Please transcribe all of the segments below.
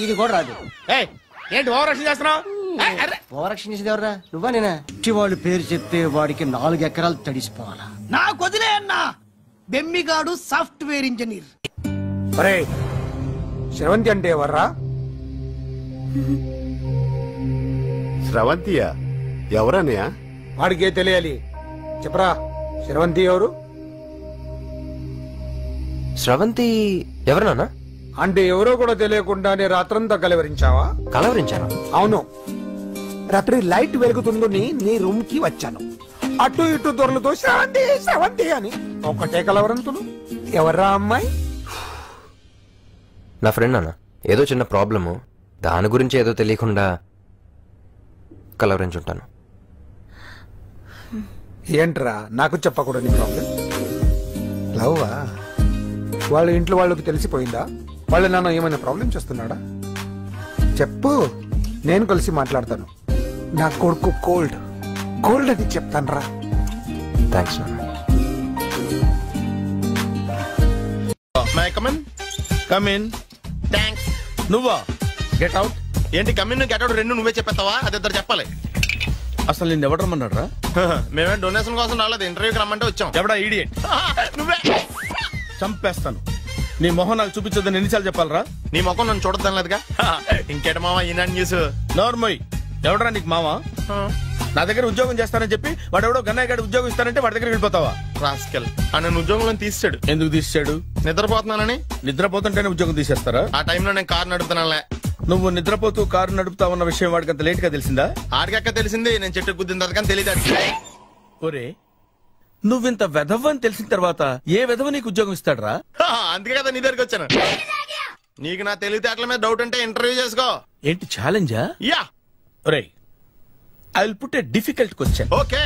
ఇది కూడా రాదు. ఏంటి ఓవర్ రక్షణ చేస్తున్నావు? ఓవర్ రక్షణ చేసేది ఎవరా? నువ్వా నేనా? వాళ్ళు పేరు చెప్తే వాడికి 4 ఎకరాలు తడిసిపోవాలా? నాకు వదిలే అన్నా. బెమ్మిగాడు సాఫ్ట్వేర్ ఇంజనీర్. శ్రవంతి అంటే ఎవర్రా? స్రవంతియా? ఎవరన్నయ్యా? వాడికే తెలియాలి. చెప్పరా, శ్రవంతి ఎవరు? స్రవంతి ఎవరు నాన్న? అంటే ఎవరో కూడా తెలియకుండానే రాత్రంతా కలవరించావా? కలవరించాను. అవును, రాత్రి లైట్ వెలుగుతుందని నీ రూమ్ కి వచ్చాను. అటు ఇటు దొరలతో శ్రవంతి శ్రవంతి అని ఒకటే కలవరంతులు. ఎవర్రా అమ్మాయి? నా ఫ్రెండ్ అన్న. ఏదో చిన్న ప్రాబ్లము, దాని గురించి ఏదో తెలియకుండా కలవరించుంటాను. ఏంట్రా నాకు చెప్పకూడని ప్రాబ్లం? లవ్వా? వాళ్ళ ఇంట్లో వాళ్ళకి తెలిసిపోయిందా? వాళ్ళ నాన్న ఏమైనా ప్రాబ్లం చేస్తున్నాడా? చెప్పు, నేను కలిసి మాట్లాడతాను. నా కొడుకు కోల్డ్ కోల్డ్ అని చెప్తాను రా. థ్యాంక్స్ నాన్న. నువ్వా? Get out. ఏంటి కమిన్ గెట్ అవుట్ రెండు నువ్వే చెప్పేస్తావా? అది ఇద్దరు చెప్పాలి. అసలు నేను ఎవరు రమ్మన్నాడు రా? మేమే డొనేషన్ కోసం రాలేదు, ఇంటర్వ్యూకి రమ్మంటే వచ్చాం. ఎవడా ఈడియట్? నువ్వే. చంపేస్తాను. నీ మొహం నాకు చూపించొద్దని ఎన్నిసార్లు చెప్పాలరా? నీ ముఖం నన్ను చూడద్దనలేదుగా. ఇంకేట మామ ఈనాడు న్యూస్. నోర్మోయ్, ఎవడరా నీకు మామ? నా దగ్గర ఉద్యోగం చేస్తానని చెప్పి వాడెవడో గన్నయ్య గారి ఉద్యోగం ఇస్తానంటే వాడి దగ్గర వెళ్ళిపోతావా? రాస్కెల్. నన్ను ఉద్యోగంలో తీసాడు. ఎందుకు తీసాడు? నిద్రపోతున్నానని. నిద్రపోతుంటేనే ఉద్యోగం తీసేస్తారా? ఆ టైంలో నేను కారు నడుపుతున్నానులే. నువ్వు నిద్రపోతూ కారు నడుపుతావన్న విషయం వాడికి అంత లేట్ గా తెలిసిందా? ఆడికక్క తెలిసింది, నేను చెట్టు గుద్దిన తర్వాత కానీ తెలియదు. ఒరే, నువ్వింత వెధవని తెలిసిన తర్వాత ఏ వెధవ నీకు ఉద్యోగం ఇస్తాడరా? అందుకే కదా నీ దగ్గరికి వచ్చాను. నీకు నా తెలివితేటల మీద డౌట్ అంటే ఇంటర్వ్యూ చేసుకో. ఏంటి ఛాలెంజా? యా. ఒరే, I will put a difficult question. Okay.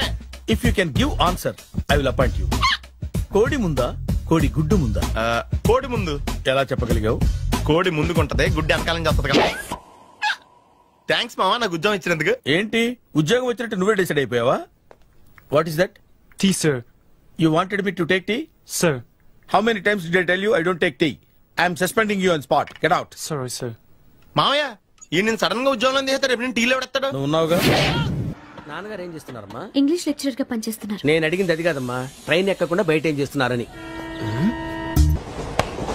If you can give answer I will appoint you. కోడి ముందా, కోడి గుడ్డు ముందా? కోడి ముందు. ఎలా చెప్పగలిగావు? కోడి ముందుకుంటది, గుడ్డి వెనకాలం చేస్తుంది కదా. థ్యాంక్స్ మామా నాకు ఉద్యోగం ఇచ్చినందుకు. ఏంటి ఉద్యోగం వచ్చినట్టు నువ్వే డిసైడ్ అయిపోయావా? What is that? Tea sir. You wanted me to take tea? Sir. How many times did I tell you I don't take tea? I am suspending you on spot. Get out. Sorry, sir. మామయ్య, ఈ నేను sudden గా ఉద్యోగంలో తీస్తాడు. రేపు నేను టీలో పెడతాడు. నువ్వు ఉన్నావుగా. నాన్నగారు ఏం చేస్తున్నారమ్మా? ఇంగ్లీష్ లెక్చరర్ గా పనిచేస్తున్నారు. నేను అడిగింది అది కాదమ్మా, ట్రైన్ ఎక్కకుండా బయట ఏం చేస్తున్నారని.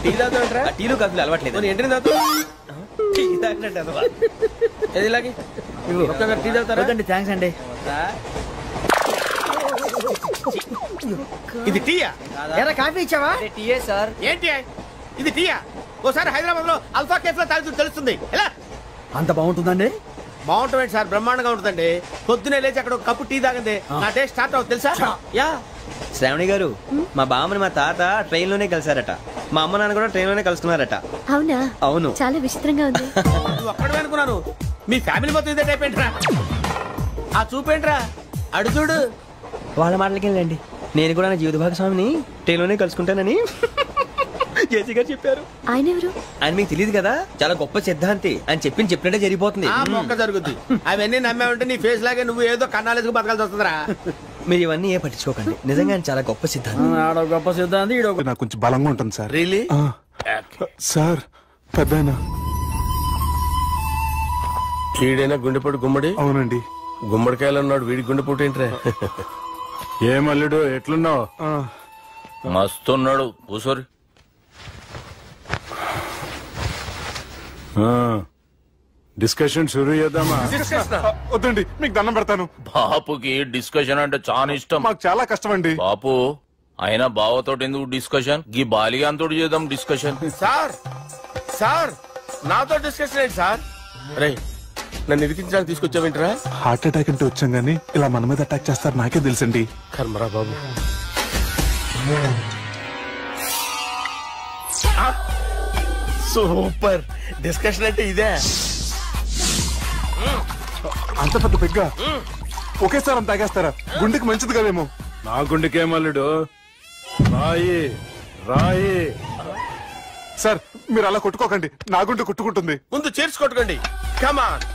టీ తాగుతాంట్రా? టీలు కాఫీలు అలవాట్లేదు. ఏంటి తాగుతావు? టీ తాగినట్టు ఏది ఇలాగే ఒక్కగా టీ తాగుతారా? థ్యాంక్స్ అండి. ఇది టీయా? ఎరా కాఫీ ఇచ్చావా? టీయే సార్. ఏంటి ఇది టీయా? ఓసారి హైదరాబాద్ లో అల్ఫా కేఫ్ లో తాగుతూ తెలుస్తుంది. ఎలా అంత బాగుంటుందండి? బాగుంటుంది సార్, బ్రహ్మాండంగా ఉంటుందండి. పొద్దునే లేచి అక్కడ ఒక కప్పు టీ తాగండి నా డే స్టార్ట్ అవుతుంది తెలుసా? యా. శ్రావణి గారు, మా బామ్మని మా తాత ట్రైన్ లోనే కలిసారట. మా అమ్మ నాన్న కూడా ట్రైన్ లోనే కలుస్తున్నారట. అవునా? అవును. చాలా విచిత్రంగా ఉంది. నువ్వు ఒక్కడే అనుకున్నాను, మీ ఫ్యామిలీ మొత్తం ఇదే టైప్ ఏంట్రా? ఆ చూపేంట్రా? అడు చూడు. వాళ్ళ మాటలకి వెళ్ళండి. నేను కూడా నా జీవిత భాగస్వామిని ట్రైన్ లోనే కలుసుకుంటానని జేసీ గారు చెప్పారు. ఆయన ఎవరు? ఆయన మీకు తెలియదు కదా, చాలా గొప్ప సిద్ధాంతి అని చెప్పినట్టే జరిగిపోతుంది. ఆ మొక్క జరుగుద్ది. అవన్నీ నమ్మావంటే నీ ఫేస్ లాగే నువ్వు ఏదో కన్నాలేసుకు బతకాల్సి వస్తుందిరా. మీరు ఇవన్నీ ఏ పట్టించుకోకండి. నిజంగా ఆయన చాలా గొప్ప సిద్ధాంతి. గొప్ప సిద్ధాంతి. నాకు కొంచెం బలంగా ఉంటుంది సార్. రియలీ? సార్ పెద్దయినా. ఈడైనా గుండెపోటు గుమ్మడి? అవునండి. గుమ్మడికాయలు ఉన్నాడు, వీడి గుండెపోటు ఏంట్రా? ఏమల్లుడు ఎట్లున్నావు? మస్తున్నాడు. కూసోరి. డిస్కషన్ షురూ చేద్దామా? వద్దండి, మీకు దండం పెడతాను. బాపుకి డిస్కషన్ అంటే చాలా ఇష్టం. మాకు చాలా కష్టం అండి. బాపు అయినా బావతోటి ఎందుకు డిస్కషన్? గీ బాలిగాంతో చేద్దాం డిస్కషన్. సార్ సార్ నాతో డిస్కషన్ ఏంటి సార్? రే, నన్ను ఇరికించడానికి తీసుకొచ్చావేంట్రా? హార్ట్ అటాక్ అంటే వచ్చాం గానీ ఇలా మన మీద అటాక్ చేస్తారు నాకే తెలుసండి. కర్మరా బాబు. సూపర్. డిస్కషన్ అంటే ఇదే. అంత పెద్ద పెగ్గ ఒకేసారి అంత తాగేస్తారా? గుండెకి మంచిది కదేమో. నా గుండెకేమల్లుడు, రాయి రాయి. సార్ మీరు అలా కొట్టుకోకండి, నా గుండె కొట్టుకుంటుంది. ముందు చేర్చి కొట్టుకోండి. కమాన్.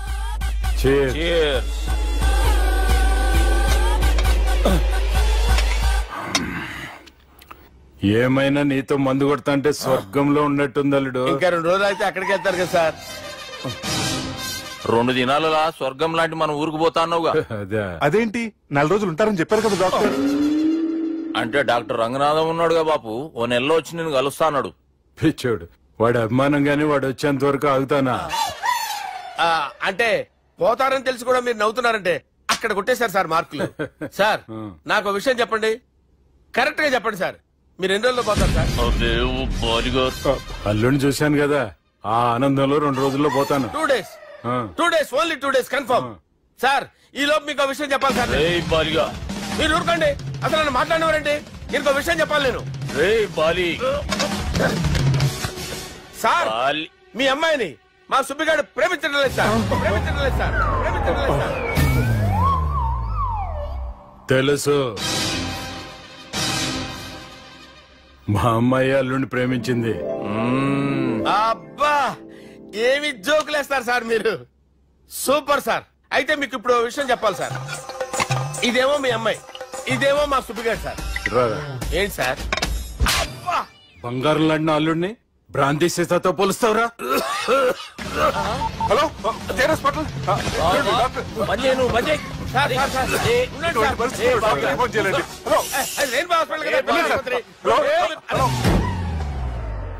ఏమైనా నీతో మందు కొడతా అంటే స్వర్గంలో ఉన్నట్టుంది అల్లుడు. ఇంకా 2 రోజులు అయితే అక్కడికి వెళ్తారు కదా సార్. 2 దినాలలా స్వర్గం లాంటి మన ఊరికి పోతాన్నావుగా. అదేంటి 4 రోజులు ఉంటారని చెప్పారు కదా డాక్టర్. అంటే డాక్టర్ రంగనాథం ఉన్నాడుగా బాపు, ఓ నెలలో వచ్చి నేను కలుస్తాన్నాడు. పిచ్చోడు, వాడి అభిమానం గాని వాడు వచ్చేంత వరకు ఆగుతానా? అంటే పోతారని తెలిసి కూడా మీరు నవ్వుతున్నారంటే అక్కడ కొట్టేశారు సార్ మార్కులు. సార్ నాకు ఒక విషయం చెప్పండి, కరెక్ట్ గా చెప్పండి సార్, మీరు ఎన్ని రోజుల్లో పోతారు సార్? అల్లుడిని చూశాను కదా, ఆ ఆనందంలో 2 రోజుల్లో పోతాను. 2 days, 2 days, only 2 days confirm. Sir ఈ లోపు మీకు విషయం చెప్పాలి సార్. మీరు ఊరుకోండి, అసలు నన్ను మాట్లాడినవారండి, ఇంకో విషయం చెప్పాలి నేను. సార్ మీ అమ్మాయిని మా సుబ్బిగాడు ప్రేమించడం లేదు సార్, ప్రేమించడం లేదు సార్, ప్రేమించడం లేదు సార్. తెలుసు, మా అమ్మాయి అల్లుడిని ప్రేమించింది. అబ్బా ఏమి జోకులేస్తారు సార్ మీరు, సూపర్ సార్. అయితే మీకు ఇప్పుడు విషయం చెప్పాలి సార్. ఇదేమో మీ అమ్మాయి, ఇదేమో మా సుబ్బిగాడు సార్. ఏంటి సార్? బంగారం లాంటి అల్లుడిని భ్రాంతి సీతాతో పోలుస్తావురా? హలో హాస్పిటల్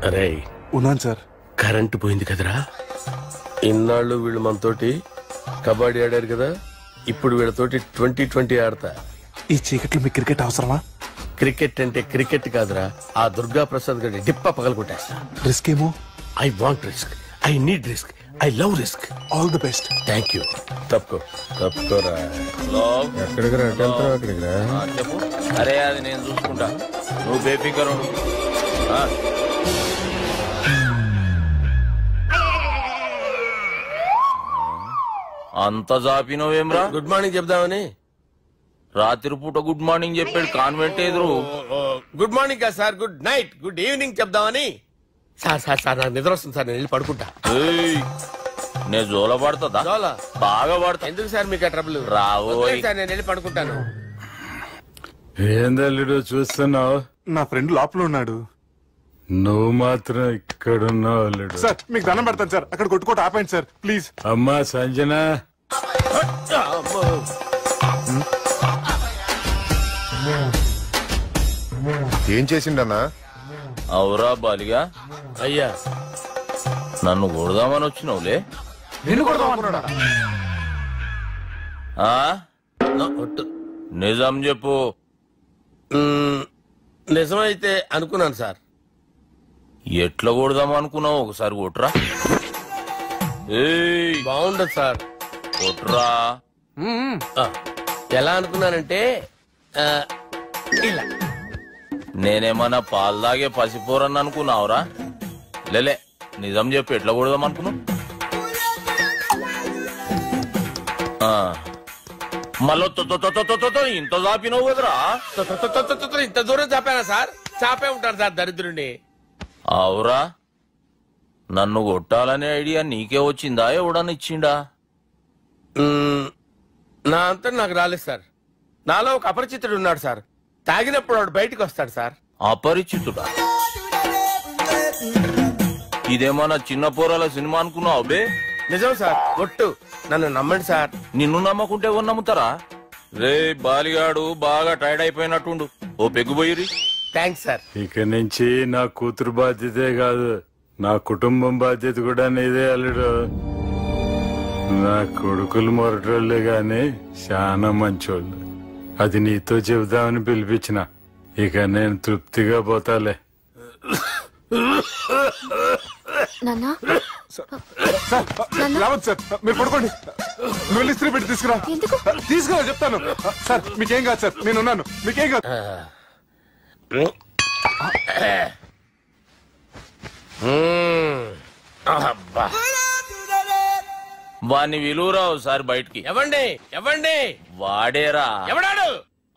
అరే ఉన్నాను సార్. కరెంటు పోయింది కదరా, ఇన్నాళ్ళు వీళ్ళు మనతోటి కబడ్డీ ఆడారు కదా, ఇప్పుడు వీళ్ళతోటి 2020 ఆడతా. ఈ చీకట్లో మీకు క్రికెట్ అవసరమా? క్రికెట్ అంటే క్రికెట్ కాదురా, ఆ దుర్గా ప్రసాద్ గారి డిప్ప పగల కొట్టేస్తా. రిస్క్ ఏమో? I want risk, I need risk, I love risk. All the best. Thank you. తప్పుకోరా. ఎక్కడికి రా, అక్కడికి రా. చెప్పు. అరే అది నేను చూసుకుంటా, నువ్వు బేఫికర్ ఉండు. అంత జాపినవేమ్రా? గుడ్ మార్నింగ్ చెప్దామని. రాత్రి పూట గుడ్ మార్నింగ్ చెప్పాడు కాన్వెంట్ ఎదురు. గుడ్ మార్నింగ్ కాదు sir, good night, good evening చెప్దామని. సార్ సార్ సార్ నాకు నిద్ర వస్తుంది సార్, నేను వెళ్ళి పడుకుంటా. నేను జోల పడుతుందా? జోలా బాగా పడతా. ఎందుకు సార్ మీకు ఆ ట్రబుల్? రావు సార్, నేను వెళ్ళి పడుకుంటాను. ఏందల్లుడు చూస్తున్నావు? నా ఫ్రెండ్ లోపల ఉన్నాడు. నువ్వు మాత్రం ఇక్కడున్నావు అల్లుడు. సార్ మీకు దండం పెడతాను సార్, అక్కడ కొట్టుకోట ఆపండి సార్ ప్లీజ్. అమ్మా సంజన, ఏం చేసిండన్నా? అవురా బాలిగా, అయ్యా నన్ను కొడదామని వచ్చినావులే. నిజం చెప్పు. నిజమైతే అనుకున్నాను సార్. ఎట్లా కొడదాం అనుకున్నావు? ఒకసారి కొట్రా. బాగుండదు సార్, కొట్రా. ఎలా అనుకున్నానంటే ఇలా. నేనేమన్నా పాలు తాగే పసిపోరని అనుకున్నావురా? లేలే, నిజం చెప్పు, ఎట్లా కొడదాం అనుకున్నావు? మళ్ళీ ఇంత చాపినావు కదరా? ఇంత దూరం చాపానా సార్? చాపే ఉంటారు సార్ దరిద్రుడిని. అవురా, నన్ను కొట్టాలనే ఐడియా నీకే వచ్చిందా? ఎవడన్నా ఇచ్చిండా? నా అంతా నాకు రాలేదు సార్. నాలో ఒక అపరిచితుడు ఉన్నాడు సార్, తాగినప్పుడు వాడు బయటకు వస్తాడు సార్. అపరిచితుడా? ఇదేమన్నా చిన్న పోరాల సినిమా అనుకున్నావు బే? నిజం సార్, ఒట్టు, నన్ను నమ్మండి సార్. నిన్ను నమ్మకుంటే ఎవరు నమ్ముతారా? రే బాలిగాడు బాగా టైర్డ్ అయిపోయినట్టుండు, ఓ పెగ్గుపోయిరి. Thanks sir. ఇక నుంచి నా కూతురు బాధ్యతే కాదు, నా కుటుంబం బాధ్యత కూడా నీదే అల్లుడు. నా కొడుకులు మొరటోళ్లే గాని చాలా మంచోళ్ళు. అది నీతో చెబుదామని పిలిపించిన. ఇక నేను తృప్తిగా పోతాలే. రావద్దు సార్, మీరు పడుకోండి. నువ్వు ఇస్త్రీ పెట్టి తీసుకురా. తీసుకురా చెప్తాను సార్. మీకేం కాదు సార్, నేను ఉన్నాను, మీకేం కాదు. వాణ్ణి విలువరా ఒకసారి బయటికి. ఎవండి ఎవండి? వాడేరా. ఎవడాడు?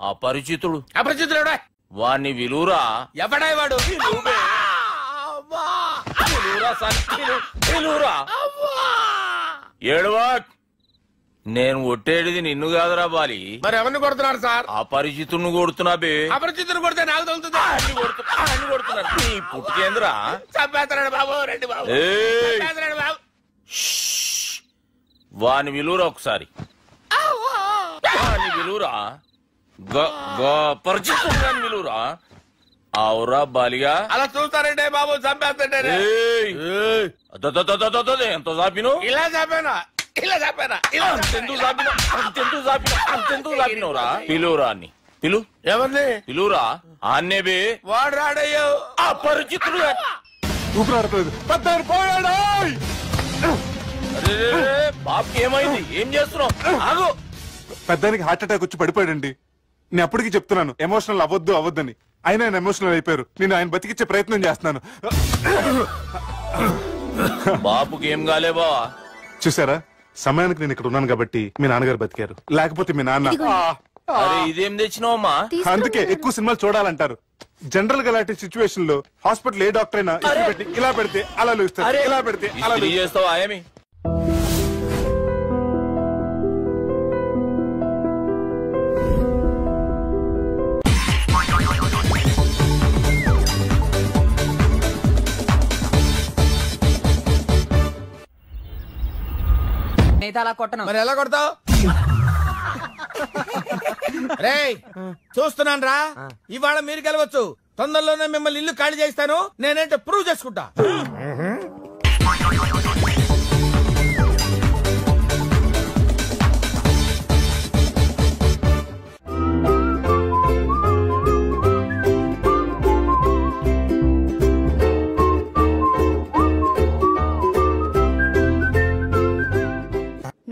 అపరిచితుడు. అపరిచితుడు ఎవడా? వాణ్ణి విలువరా. ఎవడా వాడు? ఏడువా, నేను కొట్టేడిది నిన్ను కాదురా బాలి. మరి ఎవరిని కొడుతున్నారు సార్? అపరిచితుడిని కొడుతున్నా బే. అపరిచితుడు కొడితే నాకు తగులుతుంది. అన్ని కొడుతున్నారు. నీ పుట్టుకేంద్రా? చంపేస్తున్నాడు బాబు, రండి బాబు, చంపేస్తున్నాడు బాబు. వాని విలువరా ఒకసారి వాని విలువరా పరిచితుని విలువరా అవురా బాలిగా అలా చూస్తారంటే బాబు చంపేస్తాడే ఎంత చాపిను ఇలా చంపానా ఇలా చంపానా అంతెందుకు చాపినవురా పిలువురా అన్ని పిలు ఎవరిని పిలువురా ఆన్నేబే వాడు రాడయ్యో అపరిచితుడు ఊపిరాడట్లేదు పెద్ద పోయాడు బాబుకి ఏమైంది ఏం చేస్తున్నావు ఆగు పెద్దానికి హార్ట్ అటాక్ వచ్చి పడిపోయాడండి నేను అప్పటికి చెప్తున్నాను ఎమోషనల్ అవ్వద్దని ఆయన ఎమోషనల్ అయిపోయారు నేను ఆయన బతికిచ్చే ప్రయత్నం చేస్తున్నాను బాబుకి ఏం కాలే బావా చూసారా సమయానికి నేను ఇక్కడ ఉన్నాను కాబట్టి మీ నాన్నగారు బతికారు లేకపోతే మీ నాన్న అరే ఇదేం తెచ్చినావమ్మా అందుకే ఎక్కువ సినిమాలు చూడాలంటారు జనరల్ గా అలాంటి సిచ్యువేషన్ లో హాస్పిటల్ ఏ డాక్టర్ అయినా ఇస్త్రీ పెట్టి ఇలా పెడితే అలా లూస్తారు ఇలా పెడితే అలా చేస్తావా ఏమి అలా కొట్టను మరి ఎలా కొడతావు రేయ్ చూస్తున్నాను రా ఇవాళ మీరు గెలవచ్చు తొందరలోనే మిమ్మల్ని ఇల్లు ఖాళీ చేస్తాను నేనేంటో ప్రూవ్ చేసుకుంటా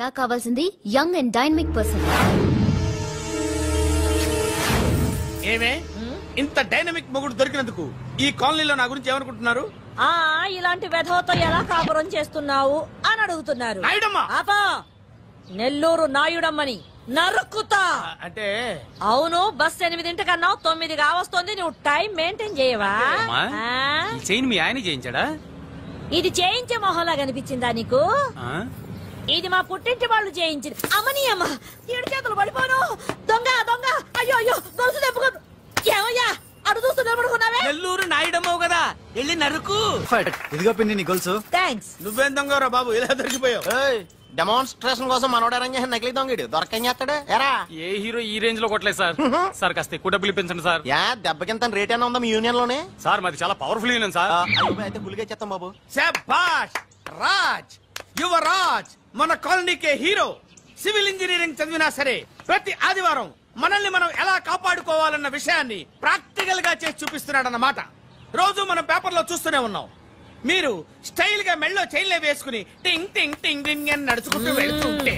నాకు కావాల్సింది యంగ్ అండ్ డైనమిక్ పర్సన్. ఏమే ఇంత డైనమిక్ మొగుడు దొరికినందుకు ఈ కాలనీలో నా గురించి ఏమనుకుంటున్నారు? ఇలాంటి వెధవతో ఎలా కాపురం చేస్తున్నావు అని అడుగుతున్నారు. నాయుడమ్మ నెల్లూరు నాయుడమ్మని నరుక్కుతా అంటే అవును. బస్ 8 కన్నా 9 కావస్తుంది. నువ్వు టైం మెయింటైన్ చేయవా? మీ ఆయన చేయించాడా? ఇది చేయించే మొహంలా కనిపించిందా నీకు? ఇది మా పుట్టింటి వాళ్ళు చేయించింది. అమ్మని అమ్మ 7 చేతులు పడిపోను. దొంగ దొంగ అయ్యో అయ్యో దొరుసు తెప్పుకోదు. ఏమయ్యా అడు చూస్తూ నిలబడుకున్నావే? నెల్లూరు నాయుడమ్మవు కదా, వెళ్ళి నరుకు. ఇదిగో పిన్ని నీ గొలుసు. థ్యాంక్స్. నువ్వేం దొంగరా బాబు ఇలా దొరికిపోయావు? డెమాన్స్ట్రేషన్ కోసం మనోడు అరేంజ్ చేసిన నకిలీ దొంగడు దొరకని చేస్తాడు ఎరా? ఏ హీరో ఈ రేంజ్ లో కొట్టలేదు సార్. సార్ కాస్త ఎక్కువ డబ్బులు ఇప్పించండి సార్. యా దెబ్బకింత రేట్ అయినా ఉందా మీ యూనియన్ లోనే? సార్ మాది చాలా పవర్ఫుల్ యూనియన్ సార్. అయితే గులిగా చేస్తాం బాబు. శభాష్ రాజ్ యువరాజ్ మన కాలనీకే హీరో. సివిల్ ఇంజనీరింగ్ చదివినా సరే ప్రతి ఆదివారం మనల్ని మనం ఎలా కాపాడుకోవాలన్న విషయాన్ని ప్రాక్టికల్ గా చేసి చూపిస్తున్నాడన్నమాట. రోజు మనం పేపర్లో చూస్తూనే ఉన్నాం. మీరు స్టైల్ గా మెళ్ళో చైన్లే వేసుకుని టింగ్ టింగ్ టింగ్ టింగ్ అని నడుచుకుంటూ వెళ్తుంటే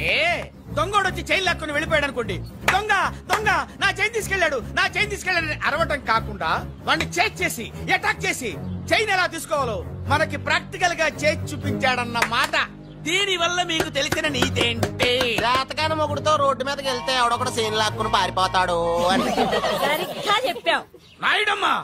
దొంగోడు వచ్చి చైన్ లాక్కుని వెళ్ళిపోయాడు అనుకోండి. దొంగ దొంగ నా చైన్ తీసుకెళ్లాడు నా చైన్ తీసుకెళ్లాడని అరవటం కాకుండా వాడిని చేజ్ చేసి అటాక్ చేసి చైన్ ఎలా తీసుకోవాలో మనకి ప్రాక్టికల్ గా చేసి చూపించాడన్న మాట. దీని వల్ల మీకు తెలిసిన నీతేంటే జాతకాన మొగుడుతో రోడ్డు మీదకి వెళ్తే ఎవడొకడు చైన్ లాక్కుని పారిపోతాడు అని. సరిగ్గా చెప్పావు నాయుడమ్మా.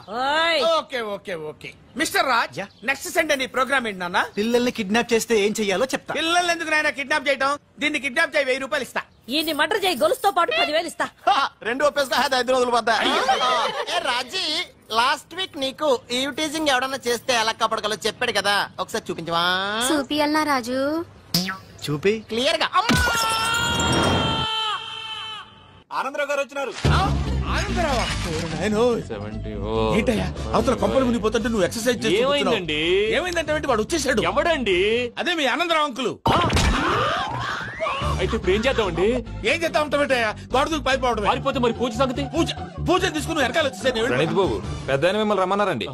Okay okay okay mister Raj, next Sunday నీ ప్రోగ్రామ్ ఏంటి నాన్న? పిల్లల్ని కిడ్నాప్ చేస్తే ఏం చెయ్యాలో చెప్తా. పిల్లల్ని ఎందుకు నాయన కిడ్నాప్ చేయటం? దీన్ని కిడ్నాప్ చేయి 1000 రూపాయలు ఇస్తా. ఈయన్ని మర్డర్ చేయి గొలుసుతో పాటు 10,000 ఇస్తా. 2 ఒప్పేసుకో 5 రోజులు పోతా. రాజీ లాస్ట్ వీక్ నీకు ఈ టీజింగ్ ఎవడన్నా చేస్తే ఎలా కాపాడగలో చెప్పాడు కదా, ఒకసారి చూపించవా? చూపియల్నా రాజు? చూపి క్లియర్ గా. ఆనందరావు గారు వచ్చినారు. ఏంటయ్యా అవతల కొంపలు మునిగిపోతుంటే నువ్వు ఎక్సర్సైజ్ చేస్తున్నావు? ఏమైందంటే వాడు వచ్చేసాడు. ఎవడండి? అదే మీ ఆనందరావు అంకులు. అయితే ఇప్పుడు ఏం చేద్దామండి? ఏం చేస్తా ఉంటావేటయ్యా? గొడవకు పైపోవడం. పారిపోతే మరి పూజ సంగతి? పూజ తీసుకుని వెనకాల వచ్చేసాను. బాబు పెద్ద మిమ్మల్ని రమ్మన్నారండి.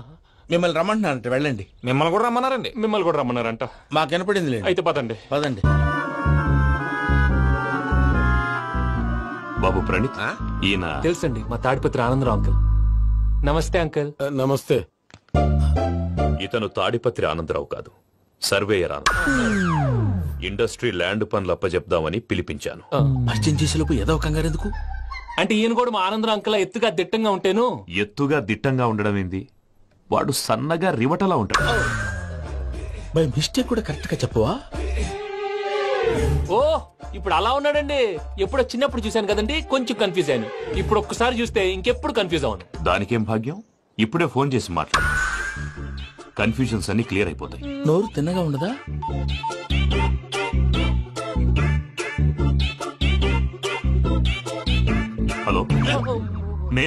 మిమ్మల్ని రమ్మంటున్నారంట, వెళ్ళండి. మిమ్మల్ని కూడా రమ్మన్నారండి. మిమ్మల్ని కూడా రమ్మన్నారంట. మాకు వినపడింది. అయితే పదండి. పదండి. బాబు ప్రణీత్ ఈయన తెలుసండి, మా తాడిపత్రి ఆనందరావు అంకుల్. నమస్తే అంకుల్. నమస్తే. ఇతను తాడిపత్రి ఆనందరావు కాదు, సర్వేయర్ ఆనందరావు. ఇండస్ట్రీ ల్యాండ్ పనులు అప్పచెప్దామని పిలిపించాను. పరిచయం చేసేలోపు ఏదో కంగారు ఎందుకు? అంటే ఈయన కూడా మా ఆనందరావు అంకుల్ ఎత్తుగా దిట్టంగా ఉంటాను. ఎత్తుగా దిట్టంగా ఉండడం ఏంది, వాడు సన్నగా రివటలా ఉంటాడు. బై మిస్టేక్ కూడా కరెక్ట్ గా చెప్పవా? ఓ ఇప్పుడు అలా ఉన్నాడండి. ఎప్పుడో చిన్నప్పుడు చూశాను కదండి, కొంచెం కన్ఫ్యూజ్ అయ్యాను. ఇప్పుడు ఒక్కసారి చూస్తే ఇంకెప్పుడు కన్ఫ్యూజ్ అవ్వను. దానికేం భాగ్యం, ఇప్పుడే ఫోన్ చేసి మాట్లాడు. కన్ఫ్యూజన్స్ అన్ని క్లియర్ అయిపోతాయి. నోరు తిన్నగా ఉండదా?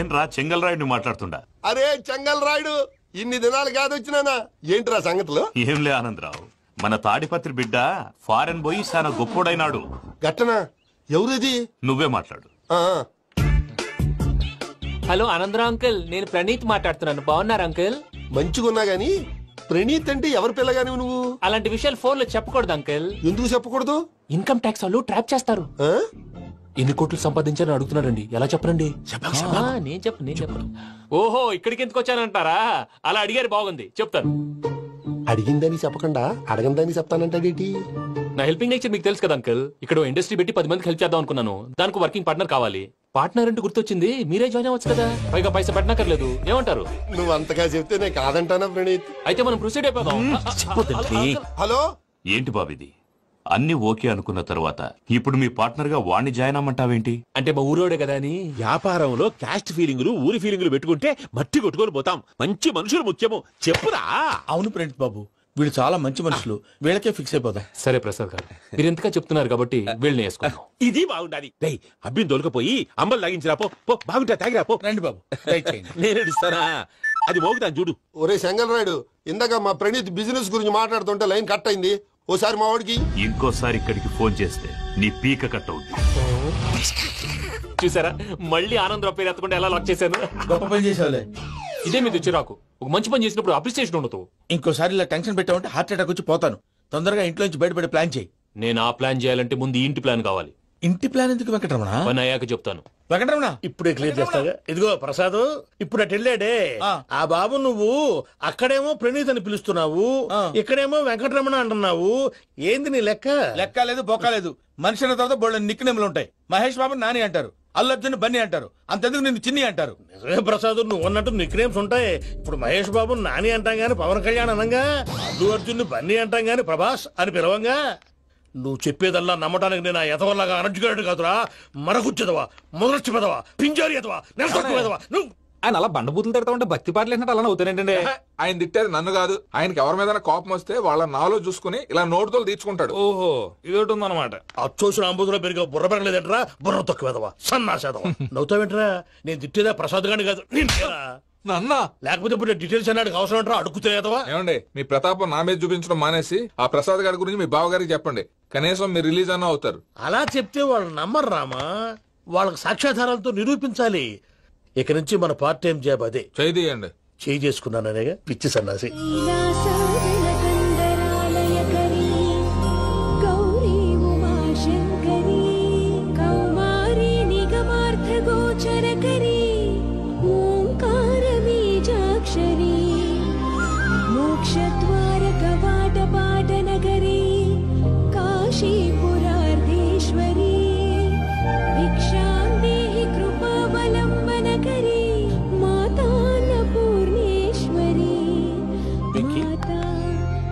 నేను రా చెంగల్రాయుడిని మాట్లాడుతుండా. అరే చెంగల్ రాయుడు, ఇన్ని దినాలు కాదు వచ్చినానా? ఏంట్రా సంగతులు? ఏంలే ఆనందరావు, మన తాడిపత్రి బిడ్డ ఫారెన్ పోయి చాలా గొప్పోడైనాడు. గట్టనా? ఎవరిది? నువ్వే మాట్లాడు. హలో ఆనందరావు అంకుల్, నేను ప్రణీత్ మాట్లాడుతున్నాను. బాగున్నారు అంకుల్? మంచిగున్నా గాని ప్రణీత్ అంటే ఎవరి పిల్లగాని నువ్వు? అలాంటి విషయాలు ఫోన్ లో చెప్పకూడదు అంకుల్. ఎందుకు చెప్పకూడదు? ఇన్కమ్ ట్యాక్స్ వాళ్ళు ట్రాప్ చేస్తారు. ఎన్ని కోట్లు సంపాదించాలని అడుగుతున్నారండి, ఎలా చెప్పరండి? నేను చెప్పను. ఓహో, ఇక్కడికి ఎందుకు వచ్చానంటారా? అలా అడిగారు, బాగుంది, చెప్తాను. అడిగిందని చెప్పకుండా అడగందని చెప్తానంటాడేంటి? నా హెల్పింగ్ నేచర్ మీకు తెలుసు కదా అంకుల్. ఇక్కడ ఇండస్ట్రీ పెట్టి 10 మందికి హెల్ప్ చేద్దాం అనుకున్నాను. దానికి వర్కింగ్ పార్ట్నర్ కావాలి. పార్ట్నర్ అంటే గుర్తొచ్చింది, మీరే జాయిన్ అవ్వచ్చు కదా, పైగా పైసా పెట్టనక్కర్లేదు. ఏమంటారు? నువ్వు అంతగా చెప్తే నేను కాదంటానా ప్రణీత్? అయితే మనం ప్రొసీడ్ అయిపోదాం. హలో, ఏంటి బాబిది? అన్ని ఓకే అనుకున్న తర్వాత ఇప్పుడు మీ పార్ట్నర్ గా వాణ్ణి జాయిన్ అమ్మంటావేంటి? అంటే మా ఊరోడే కదా అని. వ్యాపారంలో క్యాస్ట్ ఫీలింగులు, ఊరి ఫీలింగులు పెట్టుకుంటే మట్టి కొట్టుకొని పోతాం. మంచి మనుషులు ముఖ్యము, చెప్పురా. అవును ప్రణీత్ బాబు, వీళ్ళు చాలా మంచి మనుషులు, వీళ్ళకే ఫిక్స్ అయిపోదాం. సరే ప్రసాద్ గారు, మీరు ఎంతగా చెప్తున్నారు కాబట్టి వీళ్ళని వేసుకుందాం. ఇది బాగుండాలి. అబ్బిని దొలకపోయి అమ్మలు లాగించిరా పో. బాగుంటా తాగిరా పో. రండి బాబు, నేను ఇస్తానా? అది మోగుతాను చూడు. ఒరే చెంగల్ రాయుడు, ఇందాక మా ప్రణీత్ బిజినెస్ గురించి మాట్లాడుతుంటే లైన్ కట్ అయింది. ఓసారి మా వాడికి ఇంకోసారి ఇక్కడికి ఫోన్ చేస్తే నీ పీక కట్ అవుతుంది. చూసారా, మళ్ళీ ఆనందరావు పేరు ఎత్తకుండా ఎలా లాక్ చేశాను. గొప్ప పని చేసావులే. ఇదే మీద చిరాకు. ఒక మంచి పని చేసినప్పుడు అప్రిసియేషన్ ఉండదు. ఇంకోసారి ఇలా టెన్షన్ పెట్టామంటే హార్ట్ అటాక్ వచ్చి పోతాను. తొందరగా ఇంట్లో నుంచి బయటపడే ప్లాన్ చేయి. నేను ఆ ప్లాన్ చేయాలంటే ముందు ఈ ఇంటి ప్లాన్ కావాలి. ఇంటి ప్లాన్ ఎందుకు వెంకటరమణ? పని అయ్యాక చెప్తాను. వెంకటరమణ ఇప్పుడే క్లియర్ చేస్తాగా. ఇదిగో ప్రసాద్, ఇప్పుడు అటు వెళ్ళాడే ఆ బాబు, నువ్వు అక్కడేమో ప్రణీత్ అని పిలుస్తున్నావు, ఇక్కడేమో వెంకటరమణ అంటున్నావు. ఏంది నీ లెక్క? లెక్క లేదు, బొక్క లేదు. మనిషి అన్న తర్వాత బోళ్ళ నిక్నెములు ఉంటాయి. మహేష్ బాబు నాని అంటారు, అల్లు అర్జున్ బన్నీ అంటారు, అంతెందుకు నిన్ను చిన్ని అంటారు. నిజమే ప్రసాద్, నువ్వు అన్నట్టు నిక్నేమ్స్ ఉంటాయి. ఇప్పుడు మహేష్ బాబు నాని అంటాం గాని పవన్ కళ్యాణ్ అనంగా, అల్లు అర్జున్ బన్నీ అంటాం గాని ప్రభాస్ అని పిలవంగా. నువ్వు చెప్పేదల్లా నమ్మటానికి నేను ఎదవల్లాగా అనర్జుకేటెడ్ కాదురా. మరగుచ్చదవా, మొదలచ్చి పెదవా, పింజారి ఎదవా, నెలసొక్కుదవా. నువ్వు ఆయన అలా బండబూతులు తిడతా ఉంటే భక్తి పాటలు ఏంటంటే అలా అవుతానంటే. ఆయన తిట్టేది నన్ను కాదు, ఆయనకి ఎవరి మీద కోపం వస్తే వాళ్ళ నాలో చూసుకుని ఇలా నోటుతో తీర్చుకుంటాడు. ఓహో, ఇదొకటి ఉందన్నమాట. అచ్చోసిన అంబుధులో పెరిగే బుర్ర పెరగలేదంటరా, బుర్ర తొక్కువేదవా, సన్నాసేదవా. నవ్వుతావేంటరా? నేను తిట్టేదా ప్రసాద్ గాని కాదు, నన్నా. లేకపోతే ఇప్పుడు డీటెయిల్స్ అన్నాడు అవసరం అంటారా? అడుగుతాయేదవా. ఏమండి, మీ ప్రతాపం నా మీద చూపించడం మానేసి ఆ ప్రసాద్ గారి గురించి మీ బావగారికి చెప్పండి. కనీసం మీరు రిలీజ్ అన్న అవుతారు. అలా చెప్తే వాళ్ళు నమ్మరు రామా. వాళ్ళకి సాక్ష్యాధారాలతో నిరూపించాలి. ఇక నుంచి మన పార్ట్ టైం జాబ్ అదే. చేయండి. చేయి చేసుకున్నాననేగా పిచ్చి సన్నాసి.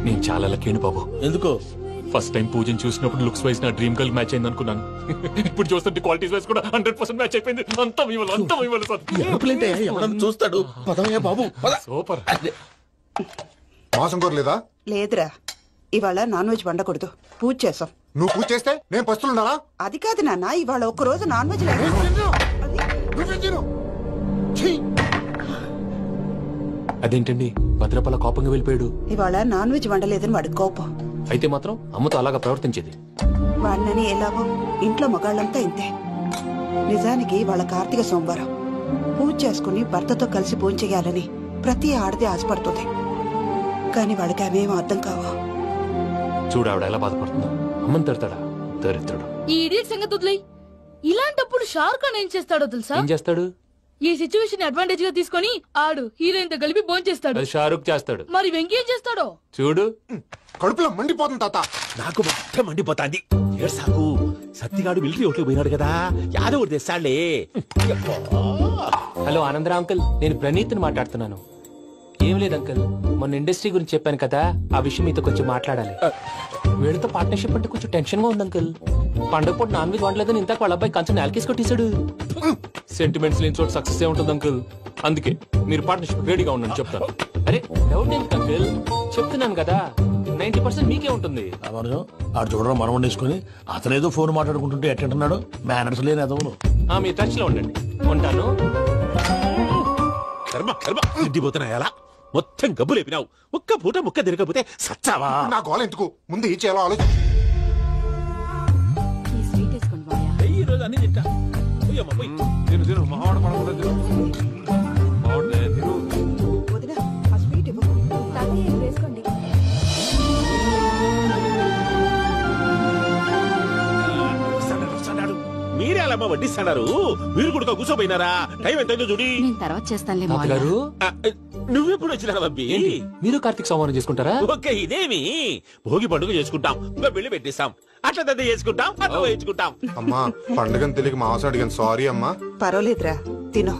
నేను చాలా లక్కీని బాబు. ఎందుకు? ఫస్ట్ టైం పూజను చూసినప్పుడు లుక్స్ వైజ్ నా డ్రీమ్ గర్ల్ మ్యాచ్ అయింది అనుకున్నాను. ఇప్పుడు చూస్తుంటే క్వాలిటీస్ వైజ్ కూడా 100% మ్యాచ్ అయిపోయింది. అంతా ఇవ్వాలి సార్. చూస్తాడు. పదవయ్యా బాబు, సూపర్. మాసం కోరలేదా? లేదురా, ఇవాళ నాన్ వెజ్ వండకూడదు, పూజ చేసాం. నువ్వు పూజ చేస్తే నేను పస్తులున్నారా? అది కాదు నాన్న, ఇవాళ ఒక్కరోజు నాన్ వెజ్ లేదు. అదేంటండి, భద్రపల కోపంగా వెళ్ళిపోయాడు. ఇవాళ నాన్ వెజ్ వండలేదని వాడి కోపం. అయితే మాత్రం అమ్మతో అలాగా ప్రవర్తించేది. వాడినని ఎలాగో ఇంట్లో మగాళ్ళంతా ఇంతే. నిజానికి వాళ్ళ కార్తీక సోమవారం పూజ చేసుకుని భర్తతో కలిసి పూజ చేయాలని ప్రతి ఆడది ఆశపడుతుంది. కానీ వాడికి అవేం అర్థం కావా. చూడు ఆవిడ ఎలా బాధపడుతుందో. అమ్మని తిడతాడా దరిద్రుడు. ఈ ఇడియట్ సంగతి వదిలేయ్. ఇలాంటప్పుడు షారుఖ్ ఖాన్ ఏం చేస్తాడో తెలుసా? ఏం చేస్తాడు? ఈ సిచ్యువేషన్ అడ్వాంటేజ్ గా తీసుకొని ఆడు హీరోయిన్ తో కలిపి బోన్ చేస్తాడు. షారుఖ్ చేస్తాడు. మరి వెంకీ ఏం చేస్తాడో చూడు. కడుపులో మండిపోతుంది తాత. నాకు మొత్తం మండిపోతాంది. సాకు సత్తిగాడు మిలిటరీ ఓట్లు పోయినాడు కదా, యాదవ్ తెస్తాడులే. హలో ఆనందరావు అంకుల్, నేను ప్రణీత్ ని మాట్లాడుతున్నాను. ఏం లేదు అంకుల్, మొన్న ఇండస్ట్రీ గురించి చెప్పాను కదా, ఆ విషయం మీతో కొంచెం మాట్లాడాలి. వీడితో పార్ట్నర్షిప్ అంటే కొంచెం టెన్షన్ గా ఉంది అంకుల్. పండుగ పూట నాన్ వెజ్ వండలేదని ఇంతకు వాళ్ళ అబ్బాయి కంచెం నేలకేసి కొట్టేశాడు. సెంటిమెంట్స్ లేని చోట సక్సెస్ ఏ ఉంటుంది అంకుల్. అందుకే మీరు పార్ట్నర్షిప్ రెడీగా ఉండండి చెప్తాను. అరే డౌట్ ఏంటి అంకుల్, చెప్తున్నాను కదా, 90% మీకే ఉంటుంది. ఆడు చూడడం మనం వండేసుకుని అతనేదో ఫోన్ మాట్లాడుకుంటుంటే ఎట్టంటున్నాడు. మేనర్స్ లేని అదవును. మీరు టచ్ లో ఉండండి. ఉంటాను. కర్మ కర్మ తిండిపోతున్నా ఎలా మొత్తం గబ్బు లేపినావు. ఒక్క పూట ముక్క తిరగకపోతే సచ్చావా? నా గోల ఎందుకు, ముందు ఈ చేయాలో ఆలోచించు. ఈ రోజు అన్ని తింటా. పోయమ్మ, పోయ్. తిను తిను మావాడ పడకుండా తిను. మావాడలే తిను. మీరే అలా వడ్డిస్తున్నారు. మీరు కూడా కూర్చోపోయినారా? టైం ఎంతైందో చూడి. తర్వాత చేస్తానులే తాతగారు నువ్వెప్పుడు వచ్చినా అబ్బి? మీరు కార్తీక్ సంహారం చేసుకుంటారా? ఓకే, ఇదేమి భోగి పండుగ చేసుకుంటాం, ఇంకా పెళ్లి పెట్టిస్తాం, అట్లా దద్ద చేసుకుంటాం, అట్లా వేయించుకుంటాం. అమ్మా పండుగని తెలియక మాంసం అడిగాను, సారీ అమ్మా. పర్వాలేదురా తినో.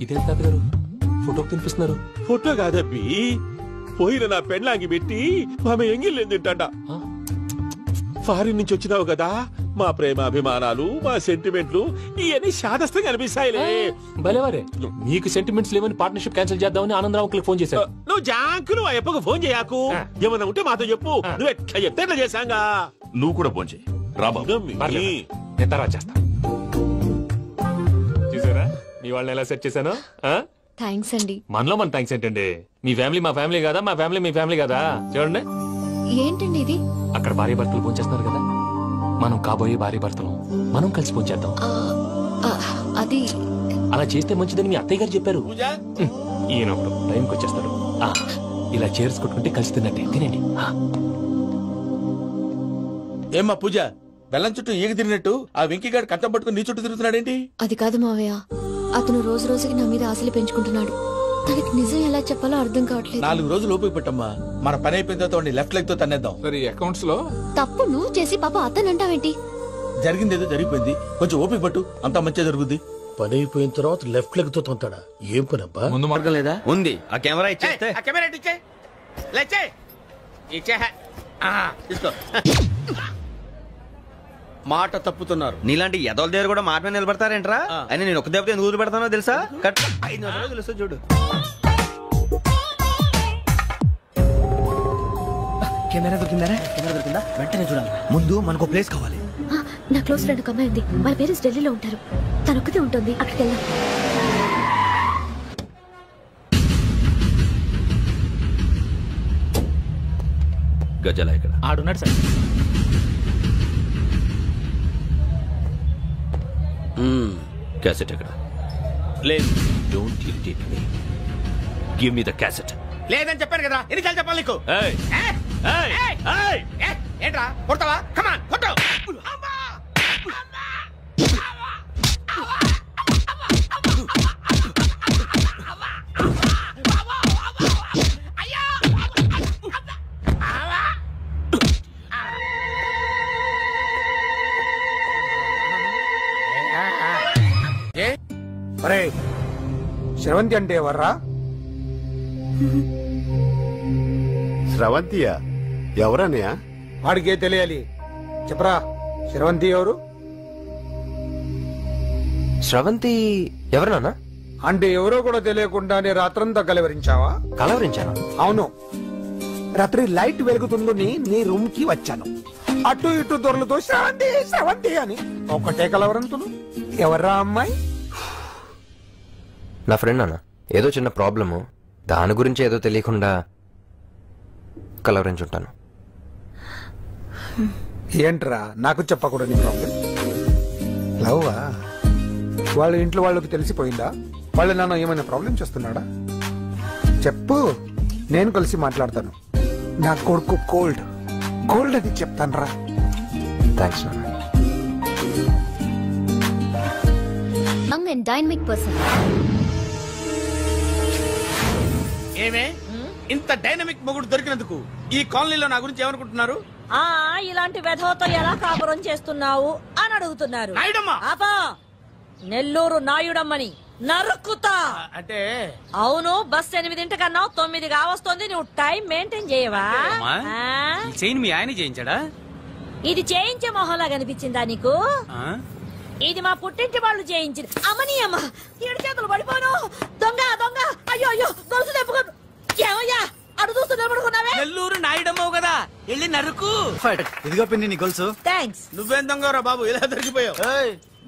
ఇదేం తాతగారు ఫోటోకి తినిపిస్తున్నారు? ఫోటో కాదబ్బి, పోయిన నా పెళ్ళాంగి పెట్టి ఆమె ఎంగిల్లేం తింటాడ. ఫారిన్ నుంచి వచ్చినావు కదా, మా ప్రేమ అభిమానాలు, మా సెంటిమెంట్లు ఇవన్నీ శాదస్తంగా అనిపిస్తాయిలే. భలేవారే, మీకు సెంటిమెంట్స్ లేవని పార్ట్నర్షిప్ క్యాన్సిల్ చేద్దామని ఆనందరావు అంకుల్ ఫోన్ చేశారు. నువ్వు జాంకు నువ్వు ఎప్పకు ఫోన్ చేయకు. ఏమన్నా ఉంటే మాతో చెప్పు. నువ్వు ఎట్లా చెప్తే ఎట్లా చేశాంగా. నువ్వు కూడా ఫోన్ చేయి రాబాబు. నేను తర్వాత చేస్తా. చూసారా మీ వాళ్ళని ఎలా సెట్ చేశాను? థ్యాంక్స్ అండి. మనలో మన థ్యాంక్స్ ఏంటండి? మీ ఫ్యామిలీ మా ఫ్యామిలీ కదా, మా ఫ్యామిలీ మీ ఫ్యామిలీ కదా. చూడండి ఏంటండి ఇది? అక్కడ భార్య భర్తలు పోంచేస్తున్నారు కదా, మనం కాబోయే భార్య భర్తలు మనం కలిసి పోంచేద్దాం. అది అలా చేస్తే మంచిదని మీ అత్తయ్య గారు చెప్పారు. ఈయన ఒకడు టైంకి వచ్చేస్తాడు. ఇలా చేర్స్ కొట్టుకుంటే కలిసి తిన్నట్టే. తినండి. ఏమ్మా పూజ, బెల్లం చుట్టూ ఈగ తిరిగినట్టు ఆ వెంకీగాడు కట్టం పట్టుకుని నీ చుట్టూ తిరుగుతున్నాడేంటి? అది కాదు మావయ్య, అతను రోజు రోజుకి నా మీద ఆశలు పెంచుకుంటున్నాడు. తనకి నిజం ఎలా చెప్పాలో అర్థం కావట్లేదు. 4 రోజులు ఓపిక పెట్టమ్మా, మన పని అయిపోయిన తర్వాత లెఫ్ట్ లెగ్ తో తన్నేద్దాం. సరే అకౌంట్స్ లో తప్పు నువ్వు చేసి పాప అతను అంటావేంటి? జరిగింది ఏదో జరిగిపోయింది, కొంచెం ఓపిక పట్టు, అంతా మంచిగా జరుగుద్ది. పని అయిపోయిన తర్వాత లెఫ్ట్ లెగ్ తో తొంతాడా? ఏం పని అబ్బా? ముందు మార్గం లేదా? ఉంది. ఆ కెమెరా ఇచ్చేస్తే ఆ కెమెరా ఇచ్చే లేచే ఇచ్చే తీసుకో. మాట తప్పుతున్నారు. నీలాంటి ఎదల దగ్గర కూడా మాట మీద నిలబడతారేంట్రా? అని నేను ఒక దెబ్బతో ఎందుకు పెడతానో తెలుసా? కట్ 5 నిమిషాలు తెలుసు చూడు. కెమెరా దొరికిందా? కెమెరా దొరికిందా? వెంటనే చూడాలి. ముందు మనకు ప్లేస్ కావాలి. నా క్లోజ్ ఫ్రెండ్ ఒక అమ్మాయి ఉంది. వాళ్ళ పేరెంట్స్ ఢిల్లీలో ఉంటారు. తను ఒక్కతే ఉంటుంది. అక్కడికి వెళ్దాం. గజాల ఇక్కడ ఆడున్నాడు సార్. క్యాసెట్ ఎక్కడ? లేదు. Don't irritate me. Give me the cassette. లేదని చెప్పాను కదా, ఎన్నిసార్లు చెప్పాలి నీకు? ఏయ్ ఏయ్ ఏంట్రా కొడతావా? కమాన్ కొట్టు. అరే శ్రవంతి అంటే ఎవర్రా? స్రవంతియా? ఎవరన్నయ్యా? వాడికే తెలియాలి. చెప్పరా, శ్రవంతి ఎవరు? శ్రవంతి ఎవరు నాన్న? అంటే ఎవరో కూడా తెలియకుండానే రాత్రంతా కలవరించావా? కలవరించాను. అవును, రాత్రి లైట్ వెలుగుతుందని నీ రూమ్ కి వచ్చాను. అటు ఇటు దొరలతో శ్రవంతి శ్రవంతి అని ఒకటే కలవరంతులు. ఎవర్రా అమ్మాయి? నా ఫ్రెండ్ నాన్న. ఏదో చిన్న ప్రాబ్లము, దాని గురించి ఏదో తెలియకుండా కలవరించుంటాను. ఏంట్రా నాకు చెప్పకూడదు నీ ప్రాబ్లం? లవ్వా? వాళ్ళ ఇంట్లో వాళ్ళకి తెలిసిపోయిందా? వాళ్ళ నాన్న ఏమైనా ప్రాబ్లం చేస్తున్నాడా? చెప్పు, నేను కలిసి మాట్లాడతాను. నా కొడుకు కోల్డ్ కోల్డ్ అని చెప్తాను రా. థ్యాంక్స్ నాన్న. Young and dynamic person. ఏమే ఇంత డైనమిక్ మొగుడు దొరికినందుకు ఈ కాలనీలో నా గురించి ఏమనుకుంటున్నారు? ఇలాంటి వెధవతో ఎలా కాపురం చేస్తున్నావు అని అడుగుతున్నారు. ఆపా, నెల్లూరు నాయుడమ్మని నరుక్కుతా. అంటే అవును, బస్ 8:00 9 కావస్తుంది. నువ్వు టైం మెయింటైన్ చేయవా? చైన్ మీ ఆయన చేయించాడా? ఇది చేయించే మొహంలా కనిపించిందా నీకు? ఇది మా పుట్టింటి వాళ్ళు చేయించింది. అమ్మని అమ్మ, 7 చేతులు పడిపోను. దొంగ దొంగ, అయ్యో అయ్యో, గొలుసు తెప్పుకో. ఏమయ్యా అడు చూస్తూ నిలబడుకున్నావే? నెల్లూరు నాయుడమ్మవు కదా, వెళ్ళి నరుకు. ఇదిగో పిన్ని నీ గొలుసు. థ్యాంక్స్. నువ్వేం దొంగరా బాబు ఇలా దొరికిపోయావు?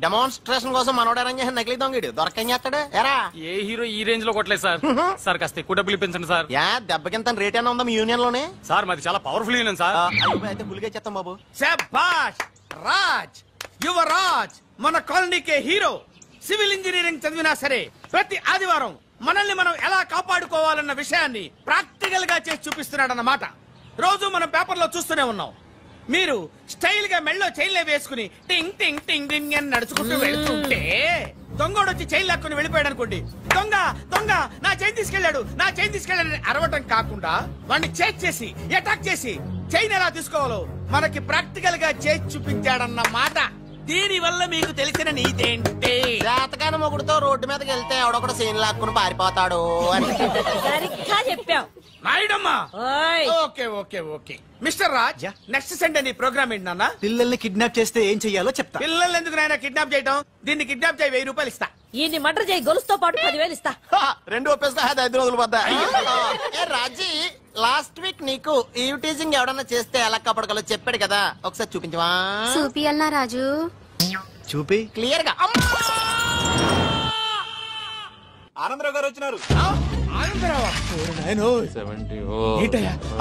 డెమాన్స్ట్రేషన్ కోసం మనోడారని చేసిన నకిలీ దొంగడు దొరకని చేస్తాడు ఎరా? ఏ హీరో ఈ రేంజ్ లో కొట్టలేదు సార్. సార్ కాస్త ఎక్కువ డబ్బులు ఇప్పించండి సార్. యా దెబ్బకింత రేట్ అయినా ఉందా మీ యూనియన్ లోనే? సార్ మాది చాలా పవర్ఫుల్ యూనియన్ సార్. అయితే గులిగా చేస్తాం బాబు. శభాష్ రాజ్, యువరాజ్ మన కాలనీకే హీరో. సివిల్ ఇంజనీరింగ్ చదివినా సరే ప్రతి ఆదివారం మనల్ని మనం ఎలా కాపాడుకోవాలన్న విషయాన్ని ప్రాక్టికల్ గా చేసి చూపిస్తున్నాడన్నమాట. రోజు మనం పేపర్లో చూస్తూనే ఉన్నాం. మీరు స్టైల్ గా మెళ్ళో చైన్లే వేసుకుని టింగ్ టింగ్ టింగ్ టింగ్ అని నడుచుకుంటూ వెళ్తుంటే దొంగోడు వచ్చి చైన్ లాక్కుని వెళ్ళిపోయాడు అనుకోండి. దొంగ దొంగ నా చైన్ తీసుకెళ్లాడు, నా చైన్ తీసుకెళ్లాడని అరవటం కాకుండా వాడిని చేజ్ చేసి అటాక్ చేసి చైన్ ఎలా తీసుకోవాలో మనకి ప్రాక్టికల్ గా చేసి చూపించాడన్న మాట. దీని వల్ల మీకు తెలిసిన నీతేంటి? జాతకాన మొగుడుతో రోడ్డు మీదకి వెళ్తే ఎవడొకడు చైన్ లాక్కుని పారిపోతాడు అని. సరిగ్గా చెప్పావు నాయుడమ్మా. Okay okay okay mister Raj, next Sunday నీ ప్రోగ్రామ్ ఏంటి నాన్న? పిల్లల్ని కిడ్నాప్ చేస్తే ఏం చెయ్యాలో చెప్తా. పిల్లల్ని ఎందుకు నాయన కిడ్నాప్ చేయటం? దీన్ని కిడ్నాప్ చేయి 1000 రూపాయలు ఇస్తా. ఈయన్ని మర్డర్ చేయి గొలుసుతో పాటు 10,000 ఇస్తా. రెండు ఒప్పేస్తా 5 రోజులు పోతా. రాజీ లాస్ట్ వీక్ నీకు ఈ టీజింగ్ ఎవడన్నా చేస్తే ఎలా కాపాడగలో చెప్పాడు కదా, ఒకసారి చూపించవా? చూపియల్నా రాజు? చూపి క్లియర్ గా. ఆనందరావు గారు వచ్చినారు.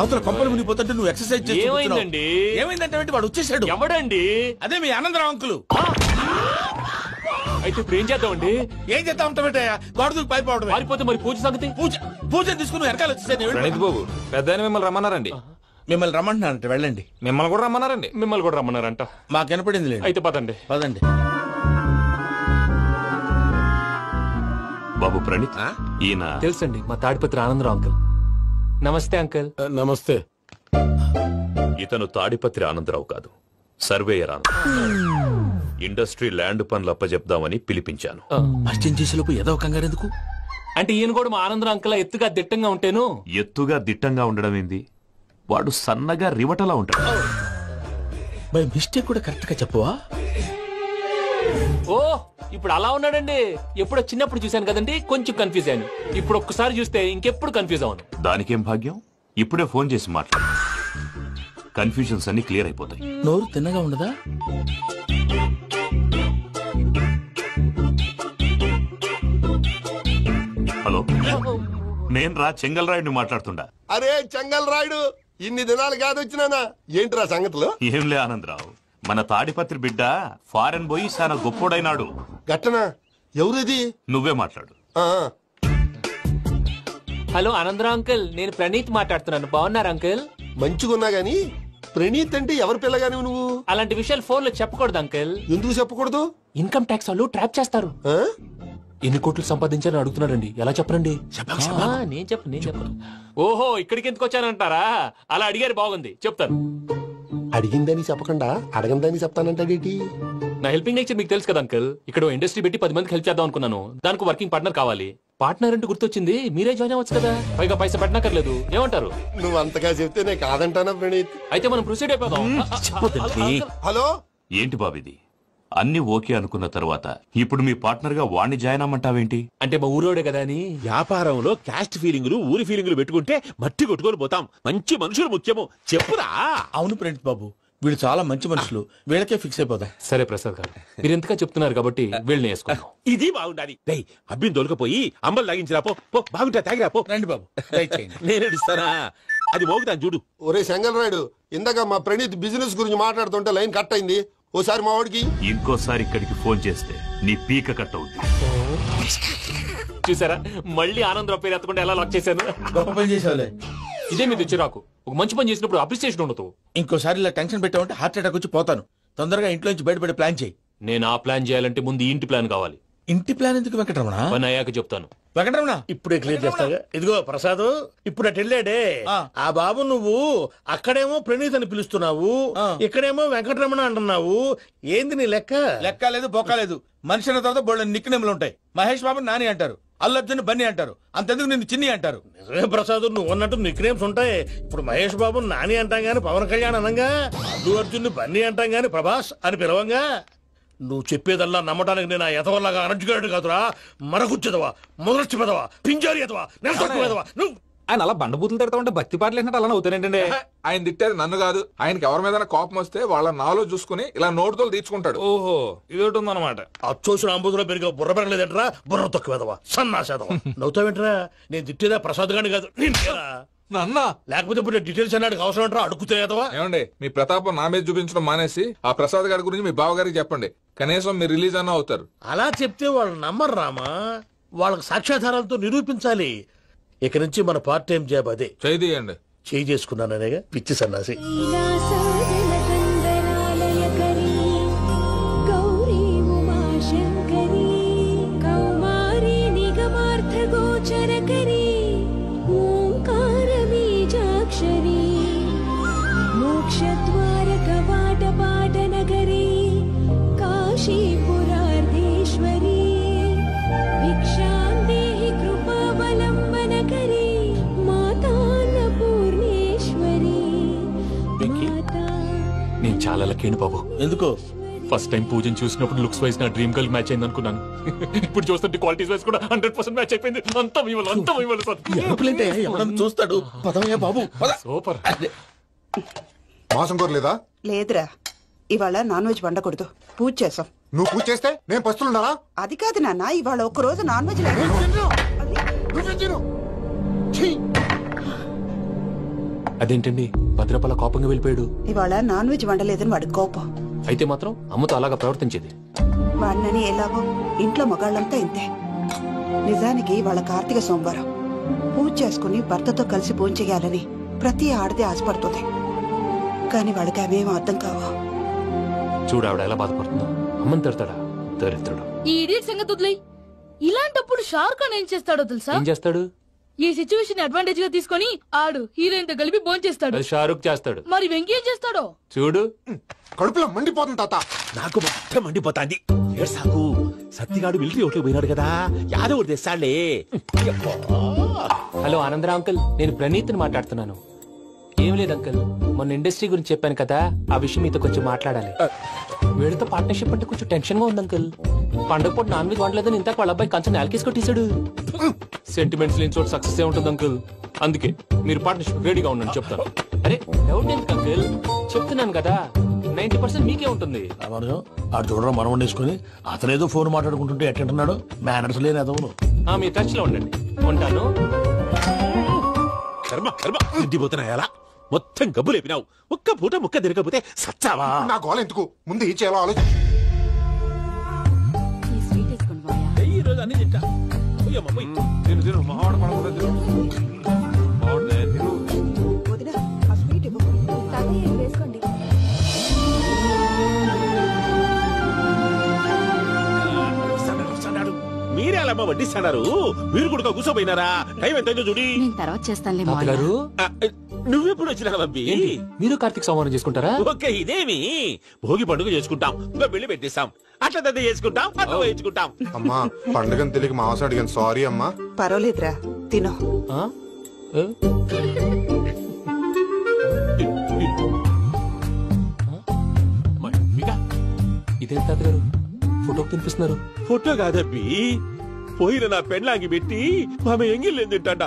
అవతల కొంపలు మునిగిపోతుంటే నువ్వు ఎక్సర్సైజ్ చేసి ఏమైందండి? ఏమైందంటే వాడు వచ్చేసాడు. ఎవడండి? అదే మీ ఆనందరావు అంకులు. అయితే ఇప్పుడు ఏం చేద్దామండి? ఏం చేద్దాం ఉంటావేటయ్యా? గొడవకు పైపోవడం. పారిపోతే మరి పూజ సంగతి? పూజ తీసుకుని వెనకాల వచ్చేసాను. ప్రణీత్ బాబు పెద్ద మిమ్మల్ని రమ్మన్నారండి. మిమ్మల్ని రమ్మంటున్నారంట, వెళ్ళండి. మిమ్మల్ని కూడా రమ్మన్నారండి. మిమ్మల్ని కూడా రమ్మన్నారంట. మాకు వినపడింది లేదు. అయితే పదండి. పదండి. బాబు ప్రణీత్, ఈయన తెలుసండి మా తాడిపత్రి ఆనందరావు అంకుల్. నమస్తే అంకుల్. నమస్తే. ఇతను తాడిపత్రి ఆనందరావు కాదు, సర్వేయర్ ఆనందరావు. ఇండస్ట్రీ ల్యాండ్ పనులు అప్పచెప్దామని పిలిపించాను. పరిచయం చేసేలోపు ఏదో కంగారు ఎందుకు? అంటే ఈయన కూడా మా ఆనందరావు అంకుల్ ఎత్తుగా దిట్టంగా ఉంటాను. ఎత్తుగా దిట్టంగా ఉండడం ఏంది? వాడు సన్నగా రివటలా ఉంటాడు. బై మిస్టేక్ కూడా కరెక్ట్ గా చెప్పవా? ఓ ఇప్పుడు అలా ఉన్నాడండి. ఎప్పుడో చిన్నప్పుడు చూశాను కదండి, కొంచెం కన్ఫ్యూజ్ అయ్యాను. ఇప్పుడు ఒక్కసారి చూస్తే ఇంకెప్పుడు కన్ఫ్యూజ్ అవ్వను. దానికేం భాగ్యం, ఇప్పుడే ఫోన్ చేసి మాట్లాడు. కన్ఫ్యూజన్స్ అన్ని క్లియర్ అయిపోతాయి. నోరు తిన్నగా ఉండదా? హలో, నేను రా చెంగల్ రాయుడిని మాట్లాడుతుండా. అరే చెంగల్ రాయుడు, ఇన్ని దినాలు కాదు వచ్చినానా? ఏంట్రా సంగతులు? ఏంలే ఆనందరావు, మన తాడిపత్రి బిడ్డ ఫారెన్ పోయి చాలా గొప్పోడైనాడు. గట్టనా? ఎవరిది? నువ్వే మాట్లాడు. హలో ఆనందరావు అంకుల్, నేను ప్రణీత్ మాట్లాడుతున్నాను. బాగున్నారు అంకుల్? మంచిగున్నా గాని ప్రణీత్ అంటే ఎవరి పిల్లగాని నువ్వు? అలాంటి విషయాలు ఫోన్ లో చెప్పకూడదు అంకుల్. ఎందుకు చెప్పకూడదు? ఇన్కమ్ ట్యాక్స్ వాళ్ళు ట్రాప్ చేస్తారు. ఎన్ని కోట్లు సంపాదించాలని అడుగుతున్నాడండి, ఎలా చెప్పరండి? నేను చెప్పను. ఓహో ఇక్కడికి ఎందుకు వచ్చానంటారా? అలా అడిగారు, బాగుంది, చెప్తాను. అడిగిందని చెప్పకుండా అడగందని చెప్తానంటాడేటి? నా హెల్పింగ్ నేచర్ మీకు తెలుసు కదా అంకుల్. ఇక్కడ ఇండస్ట్రీ పెట్టి 10 మందికి హెల్ప్ చేద్దాం అనుకున్నాను. దానికి వర్కింగ్ పార్ట్నర్ కావాలి. పార్ట్నర్ అంటే గుర్తొచ్చింది, మీరే జాయిన్ అవ్వచ్చు కదా, పైగా పైసా పెట్టనక్కర్లేదు. ఏమంటారు? నువ్వు అంతగా చెప్తే నేను కాదంటానా ప్రణీత్? అయితే మనం ప్రొసీడ్ అయిపోదాం. హలో, ఏంటి బాబిది? అన్ని ఓకే అనుకున్న తర్వాత ఇప్పుడు మీ పార్ట్నర్ గా వాణ్ణి జాయిన్ అమ్మంటావేంటి? అంటే మా ఊరోడే కదా అని. వ్యాపారంలో క్యాస్ట్ ఫీలింగులు, ఊరి ఫీలింగులు పెట్టుకుంటే మట్టి కొట్టుకొని పోతాం. మంచి మనుషులు ముఖ్యము, చెప్పురా. అవును ప్రణీత్ బాబు, వీళ్ళు చాలా మంచి మనుషులు, వీళ్ళకే ఫిక్స్ అయిపోదా. సరే ప్రసాద్ గారు, మీరు ఎంతగా చెప్తున్నారు కాబట్టి వీళ్ళని వేసుకుందాం. ఇది బాగుండాలి. డై అబ్బిని దొలకపోయి అంబలు లాగించిరా పో. బాగుంటా తాగిరా పో. రండి బాబు, నేను ఇస్తానా? అది మోగుతాను చూడు. ఒరే చెంగల్ రాయుడు, ఇందాక మా ప్రణీత్ బిజినెస్ గురించి మాట్లాడుతుంటే లైన్ కట్ అయింది. ఓసారి మా వాడికి ఇంకోసారి ఇక్కడికి ఫోన్ చేస్తే నీ పీక కట్ అవుతుంది. చూసారా, మళ్ళీ ఆనందరావు పేరు ఎత్తకుండా ఎలా లాక్ చేశాను. గొప్ప పని చేసేవాళ్ళే. ఇదే మీద చిరాకు. ఒక మంచి పని చేసినప్పుడు అప్రిసియేషన్ ఉండదు. ఇంకోసారి ఇలా టెన్షన్ పెట్టామంటే హార్ట్ అటాక్ వచ్చి పోతాను. తొందరగా ఇంట్లో నుంచి బయటపడే ప్లాన్ చేయి. నేను ఆ ప్లాన్ చేయాలంటే ముందు ఇంటి ప్లాన్ కావాలి. ఇంటి ప్లాన్ ఎందుకు వెంకటరమణ? పని అయ్యాక చెప్తాను. వెంకటరమణ ఇప్పుడే క్లియర్ చేస్తాగా. ఇదిగో ప్రసాద్, ఇప్పుడు అటు వెళ్ళాడే ఆ బాబు, నువ్వు అక్కడేమో ప్రణీత్ అని పిలుస్తున్నావు, ఇక్కడేమో వెంకటరమణ అంటున్నావు. ఏంది నీ లెక్క? లెక్క లేదు, బొక్క లేదు. మనిషి అన్న తర్వాత బోళ్ళ నిక్నెములు ఉంటాయి. మహేష్ బాబు నాని అంటారు, అల్లు అర్జున్ బన్నీ అంటారు, అంతెందుకు నిన్ను చిన్ని అంటారు. నిజమే ప్రసాద్, నువ్వు అన్నట్టు నిక్నేమ్స్ ఉంటాయి. ఇప్పుడు మహేష్ బాబు నాని అంటాం గాని పవన్ కళ్యాణ్ అనంగా, అల్లు అర్జున్ బన్నీ అంటాం గాని ప్రభాస్ అని పిలవంగా. నువ్వు చెప్పేదల్లా నమ్మటానికి నేను ఎతవల్లాగా అనర్జుకేటెడ్ కాదురా. మరగుచ్చదవా, మొదలచ్చి పెదవా, పింజారి ఎదవా, నెలసొక్కు పెదవా. ఆయన అలా బండబూతులు తిడతా ఉంటే భక్తి పాటలు ఏంటంటే అలా అవుతానేంటండి. ఆయన తిట్టేది నన్ను కాదు. ఆయనకి ఎవరి మీద కోపం వస్తే వాళ్ళ నాలో చూసుకుని ఇలా నోటుతో తీర్చుకుంటాడు. ఓహో ఇదొకటి ఉందన్నమాట. అచ్చోసిన అంబుధులో పెరిగే బుర్ర పెరగలేదంటరా, బుర్ర తొక్కువేదవా, సన్నాసేదవా. నవ్వుతావేంట్రా? నేను తిట్టేదా ప్రసాద్ గాని కాదు నన్నా. లేకపోతే ఇప్పుడు డీటెయిల్స్ అన్నాడు అవసరం అంటారా? అడుగుతాయేదవా. ఏమండి మీ ప్రతాపం నా మీద చూపించడం మానేసి ఆ ప్రసాద్ గారి గురించి మీ బావగారికి చెప్పండి. కనీసం మీరు రిలీజ్ అన్న అవుతారు. అలా చెప్తే వాళ్ళు నమ్మరు రామా. వాళ్ళకి సాక్ష్యాధారాలతో నిరూపించాలి. ఇక నుంచి మన పార్ట్ టైం జాబ్ అదే. చేయండి. చేయి చేసుకున్నాననేగా పిచ్చి సన్నాసి. నేను చాలా లక్కీని బాబు. ఎందుకో? ఫస్ట్ టైం పూజను చూసినప్పుడు లుక్స్ వైజ్ నా డ్రీమ్ గర్ల్ మ్యాచ్ అయింది అనుకున్నాను. ఇప్పుడు చూస్తుంటే క్వాలిటీస్ వైజ్ కూడా 100% మ్యాచ్ అయిపోయింది. అంతా ఇవ్వాలి సార్. చూస్తాడు. పదవయ్యా బాబు. సూపర్. మాసం కోరలేదా? లేదురా, ఇవాళ నాన్ వెజ్ వండకూడదు. పూజ చేసాం. నువ్వు పూజ చేస్తే నేను పస్తులున్నారా? అది కాదు నాన్న, ఇవాళ ఒక్కరోజు నాన్ వెజ్ లేదు. అదేంటండి భద్రపల కోపంగా వెళ్ళిపోయాడు? ఇవాళ నాన్ వెజ్ వండలేదని వాడి కోపం. అయితే మాత్రం అమ్మతో అలాగా ప్రవర్తించేది. వాడినని ఎలాగో ఇంట్లో మగాళ్ళంతా ఇంతే. నిజానికి వాళ్ళ కార్తీక సోమవారం పూజ చేసుకుని భర్తతో కలిసి భోంచేయాలని ప్రతి ఆడది ఆశపడుతుంది. కానీ వాళ్ళకి అవేం అర్థం కావా. చూడు ఆవిడ ఎలా బాధపడుతుందో. అమ్మని తిడతాడా దరిద్రుడు. ఈ ఇడియట్ సంగతి వదిలేయ్. ఇలాంటప్పుడు షారుఖ్ ఖాన్ ఏం చేస్తాడో తెలుసా? ఏం చేస్తాడు? ఈ సిచ్యువేషన్ అడ్వాంటేజ్ గా తీసుకొని ఆడు హీరోయిన్ తో కలిపి భోంచేస్తాడు. అది షారుఖ్ చేస్తాడు. మరి వెంకీ ఏం చేస్తాడో చూడు. కడుపులో మండిపోతుంది తాత. నాకు మొత్తం మండిపోతాంది. సాకు సత్తిగాడు మిలిటరీ ఓట్లు పోయినాడు కదా, యాదవ్ తెస్తాడులే. హలో ఆనందరా అంకుల్, నేను ప్రణీత్ని మాట్లాడుతున్నాను. ఏం లేదు అంకుల్, మొన్న ఇండస్ట్రీ గురించి చెప్పాను కదా, ఆ విషయం మీతో కొంచెం మాట్లాడాలి. వీడితో పార్ట్నర్షిప్ అంటే కొంచెం టెన్షన్ గా ఉంది అంకుల్. పండుగ పూట నాన్ వెజ్ వండలేదని ఇంతకు వాళ్ళ అబ్బాయి కంచెం నేలకేసి కొట్టేశాడు. సెంటిమెంట్స్ లేని చోట సక్సెస్ ఏ ఉంటుంది అంకుల్. అందుకే మీరు పార్ట్నర్షిప్ రెడీగా ఉండండి చెప్తాను. అరే డౌట్ ఎందుకు అంకుల్, చెప్తున్నాను కదా 90% మీకే ఉంటుంది. ఆడు చూడడం మనం వండేసుకుని అతనేదో ఫోన్ మాట్లాడుకుంటుంటే ఎట్టంటున్నాడు. మేనర్స్ లేని అదవును. మీరు టచ్ లో ఉండండి. ఉంటాను. కర్మ కర్మ తిండిపోతున్నాయా? మొత్తం గబ్బు లేపినావు. ఒక్క పూట ముక్క తిరగకపోతే సచ్చావా? నా గోల ఎందుకు, ముందు ఈ చేయాలో ఆలోచి. ఈ రోజు అన్ని తింటా. మీరే అలా వడ్డిస్తున్నారు. మీరు కూడా కూర్చోపోయినారా? టైం ఎంతైందో చూడి. తర్వాత చేస్తానులే తాతగారు. నువ్వెప్పుడు వచ్చినా అబ్బి? మీరు కార్తీక్ సంహారం చేసుకుంటారా? ఓకే, ఇదేమి భోగి పండుగ చేసుకుంటాం, ఇంకా పెళ్లి పెట్టేస్తాం, అట్లా దద్ద చేసుకుంటాం, అట్లా వేయించుకుంటాం. అమ్మా పండుగని తెలియక మాంసం అడిగాను, సారీ అమ్మా. పర్వాలేదురా, తినో. ఇదే తాతగారు ఫోటో తినిపిస్తున్నారు. ఫోటో కాదబ్బి, పోయిన నా పెళ్ళాంగి పెట్టి ఆమె ఎంగిల్లేం తింటాడ.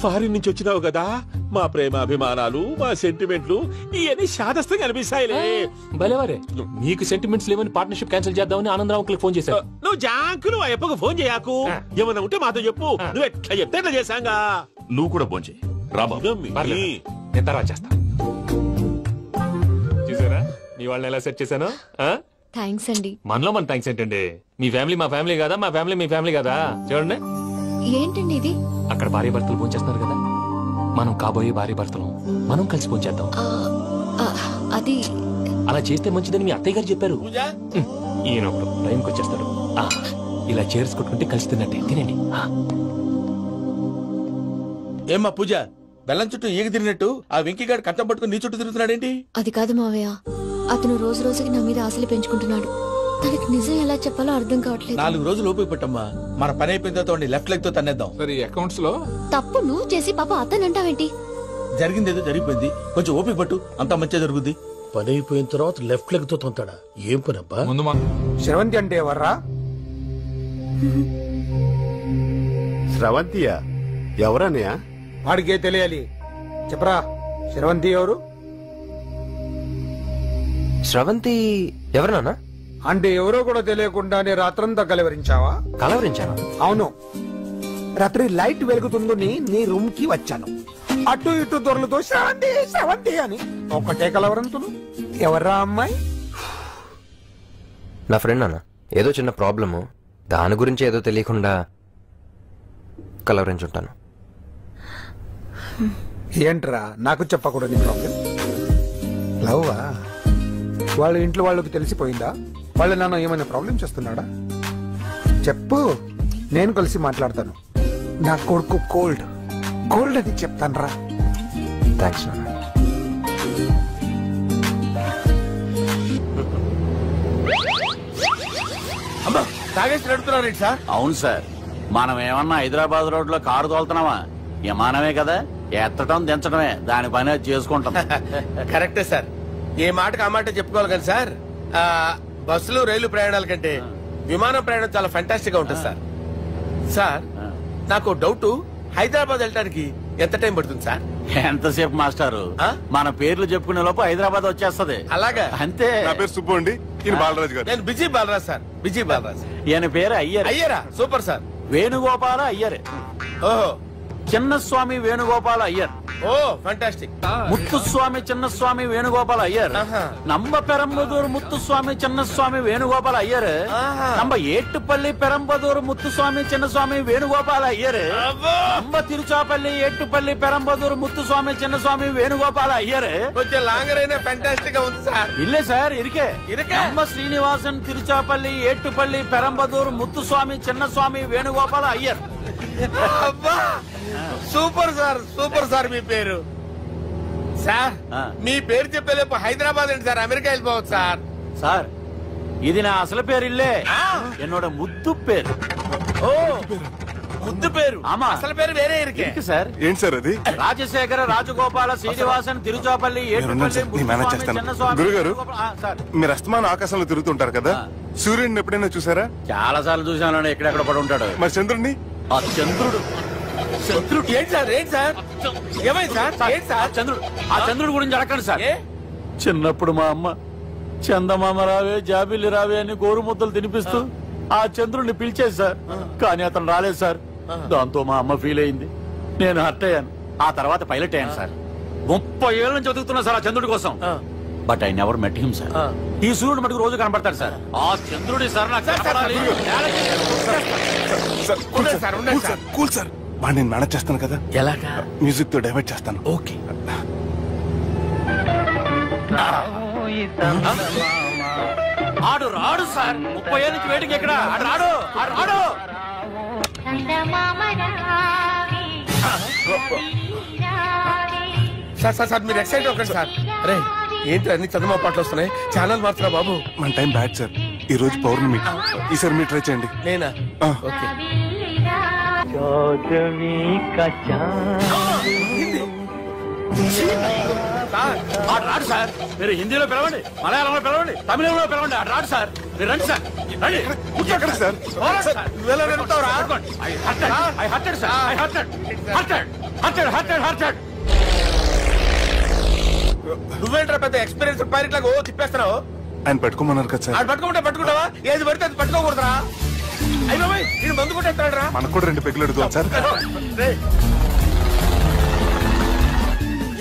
ఫారిన్ నుంచి వచ్చినావు కదా, మా ప్రేమ అభిమానాలు, మా సెంటిమెంట్లు ఇవన్నీ శాదస్తంగా అనిపిస్తాయిలే. భలేవారే, మీకు సెంటిమెంట్స్ లేవని పార్ట్నర్షిప్ క్యాన్సిల్ చేద్దామని ఆనందరావు అంకుల్ ఫోన్ చేశారు. నువ్వు జాంకు నువ్వు ఎప్పకు ఫోన్ చేయకు. ఏమన్నా ఉంటే మాతో చెప్పు. నువ్వు ఎట్లా చెప్తే ఎట్లా చేశాంగా. నువ్వు కూడా ఫోన్ చేయి. నేను తర్వాత చేస్తా. చూసారా మీ వాళ్ళని ఎలా సెట్ చేశాను? థ్యాంక్స్ అండి. మనలో మన థ్యాంక్స్ ఏంటండి? మీ ఫ్యామిలీ మా ఫ్యామిలీ కదా, మా ఫ్యామిలీ మీ ఫ్యామిలీ కదా. చూడండి ఏంటండి ఇది? అక్కడ భార్య భర్తలు భోంచేస్తున్నారు కదా, మనం కాబోయే భార్య భర్తలు మనం కలిసి భోంచేద్దాం. అది అలా చేస్తే మంచిదని మీ అత్తయ్య గారు చెప్పారు. ఈయన ఒకడు టైంకి వచ్చేస్తాడు. ఇలా చేర్స్ కొట్టుకుంటే కలిసి తిన్నట్టే. తినండి. ఏమ్మా పూజ, బెల్లం చుట్టూ ఈగ తిరిగినట్టు ఆ వెంకీగాడు కట్టం పట్టుకుని నీ చుట్టూ తిరుగుతున్నాడేంటి? అది కాదు మావయ్య, అతను రోజు రోజుకి నా మీద ఆశలు పెంచుకుంటున్నాడు. తనకి నిజం ఎలా చెప్పాలో అర్థం కావట్లేదు. 4 రోజులు ఓపిక పట్టమ్మా, మన పని అయిపోయిన తర్వాత లెఫ్ట్ లెగ్ తో తన్నేద్దాం. సరే అకౌంట్స్ లో తప్పు నువ్వు చేసి పాప అతను అంటావేంటి? జరిగింది ఏదో జరిగిపోయింది, కొంచెం ఓపిక పట్టు, అంతా మంచిగా జరుగుద్ది. పని అయిపోయిన తర్వాత లెఫ్ట్ లెగ్ తో తొంతాడా? ఏం పని అబ్బా? ముందు శ్రవంతి అంటే ఎవర్రా? స్రవంతియా? ఎవరన్నయ్య? వాడికే తెలియాలి. చెప్పరా, శ్రవంతి ఎవరు? శ్రవంతి ఎవరు నాన్న? అంటే ఎవరో కూడా తెలియకుండానే రాత్రంతా కలవరించావా? కలవరించాను. అవును, రాత్రి లైట్ వెలుగుతుందని నీ రూమ్ కి వచ్చాను. అటు ఇటు దొరలతో శ్రవంతి శ్రవంతి అని ఒకటే కలవరంతులు. ఎవర్రా అమ్మాయి? నా ఫ్రెండ్ అన్న. ఏదో చిన్న ప్రాబ్లము, దాని గురించి ఏదో తెలియకుండా కలవరించుంటాను. ఏంట్రా నాకు చెప్పకూడని ప్రాబ్లం? లవ్వా? వాళ్ళ ఇంట్లో వాళ్ళకి తెలిసిపోయిందా? వాళ్ళ నాన్న ఏమైనా ప్రాబ్లం చేస్తున్నాడా? చెప్పు, నేను కలిసి మాట్లాడతాను. నా కొడుకు కోల్డ్ కోల్డ్ అని చెప్తాను రా. థ్యాంక్స్ నాన్న. అమ్మా తాగేసి నడుపుతున్నారు సార్. అవును సార్, మనం ఏమన్నా హైదరాబాద్ రోడ్ లో కారు తోలుతున్నామా? విమానమే కదా, ఎత్తడం దించడమే, దాని పని అది చేసుకుంటాం. కరెక్టే సార్, ఏ మాటకు ఆ మాట చెప్పుకోవాలి కానీ సార్, బస్సులు రైలు ప్రయాణాల కంటే విమానం ప్రయాణం చాలా ఫెంటాస్టిక్ గా ఉంటుంది సార్. సార్ నాకు డౌట్, హైదరాబాద్ వెళ్ళడానికి ఎంత టైం పడుతుంది సార్? ఎంతసేపు మాస్టారు, మన పేర్లు చెప్పుకునే లోపు హైదరాబాద్ వచ్చేస్తది. అలాగా? అంతే. నా పేరు సుబ్బు అండి, ఈయన బాలరాజు గారు. నేను busy Balaraj sir. Busy Balaraj. ఈయన పేరు అయ్యర్. అయ్యరా? Super sir. వేణుగోపాల అయ్యర్. ఓహో. చిన్నస్వామి వేణుగోపాల అయ్యర్. Oh fantastic. ముత్తుస్వామి చిన్నస్వామి వేణుగోపాల అయ్యర్. நம்ம பெரம்பதூர் முத்துசுவாமி சின்னசுவாமி வேணுகோபால் ஐயர். நம்ம ஏட்டுப்பள்ளி பெரம்பதூர் முத்துசுவாமி சின்னசுவாமி வேணுகோபால் ஐயர். நம்ம திருச்சாப்பள்ளி ஏட்டுப்பள்ளி பெரம்பதூர் முத்துசுவாமி சின்னசுவாமி வேணுகோபால் ஐயர். కొంచెం లాంగర్ అయినా ఫంటాస్టిక్ గా ఉంది సార్. இல்ல சார், இருக்கே. நம்ம ஸ்ரீனிவாசன் திருச்சாப்பள்ளி ஏட்டுப்பள்ளி பெரம்பதூர் முத்துசுவாమి చిన్నస్వామి వేణుగోపాల అయ్యర్. అబ్బా సూపర్ సార్, సూపర్ సార్. మీ పేరు సార్, మీ పేరు చెప్పేలేపు హైదరాబాద్ ఏంటి సార్, అమెరికా వెళ్ళిపోవచ్చు సార్. సార్ ఇది నా అసలు పేరు ఇల్లే, ఎన్నోడ ముద్దు పేరు. ఓ ముద్దు పేరు. ఆమా, అసలు పేరు వేరే ఇరికే సార్. ఏంటి సార్ అది? రాజశేఖర రాజగోపాల శ్రీనివాసన్ తిరుచాపల్లి గురుగారు, మీరు అస్తమానం ఆకాశంలో తిరుగుతుంటారు కదా, సూర్యుడిని ఎప్పుడైనా చూసారా? చాలా సార్లు చూసాను, ఎక్కడెక్కడ పడి ఉంటాడు. మరి చంద్రుడిని? ఆ చంద్రుడు ఏంటి సార్? ఏంటి సార్? ఏమైంది సార్? ఏంటి సార్? చంద్రుడు, ఆ చంద్రుడు గురించి అడగండి సార్. చిన్నప్పుడు మా అమ్మ చందమామ రావే జాబిల్లి రావే అని గోరు ముద్దలు తినిపిస్తూ ఆ చంద్రుడిని పిలిచేది సార్, కానీ అతను రాలేదు సార్. దాంతో మా అమ్మ ఫీల్ అయింది, నేను హర్ట్ అయ్యాను. ఆ తర్వాత పైలట్ అయ్యాను సార్. 30 ఏళ్ళ నుంచి చదువుతున్నా సార్ ఆ చంద్రుడి కోసం. But I never met him sir. ఈ సూర్యుడు మటుకు రోజు కనపడతాడు సార్. ఆ చంద్రుడి సార్ నాకు కనపడాలి. కూల్ సార్, వాడిని నేను మేనేజ్ చేస్తాను కదా. ఎలాగా? మ్యూజిక్ తో డైవర్ట్ చేస్తాను. ఓకే. ఆడు రాడు సార్, 30 ఏళ్ళ నుంచి వెయిటింగ్. ఎక్కడ ఆడు రాడు, ఆడు రాడు. సార్ సార్ సార్, మీరు ఎక్సైట్ అవ్వకండి సార్. అరే ఏంటి అన్ని చందమా పాటలు వస్తున్నాయి, ఛానల్ మారుతున్నా బాబు. మన టైం బ్యాడ్ సార్, ఈ రోజు పౌర్ణమి. ఈసారి మీరు ట్రై చేయండి. నేనా? ఓకే. ఆడు రాడు సార్, మీరు హిందీలో పిలవండి, మలయాళంలో పిలవండి, తమిళంలో పిలవండి. ఆడు రాడు సార్, మీరు రండి సార్. రండి కూర్చోండి సార్. నువ్వేంట్రా పెద్ద ఎక్స్పీరియన్స్ పైరెట్ లాగా ఓ తిప్పేస్తున్నావు? ఆయన పెట్టుకోమన్నారు కదా సార్. ఆడు పట్టుకుంటే పట్టుకుంటావా? ఏది పడితే అది పట్టుకోకూడదురా. అయ్యి బాబాయ్, నేను మందు కొట్టేస్తాడు రా. మనకు కూడా 2 పెగ్గులు అడుగుతాం సార్.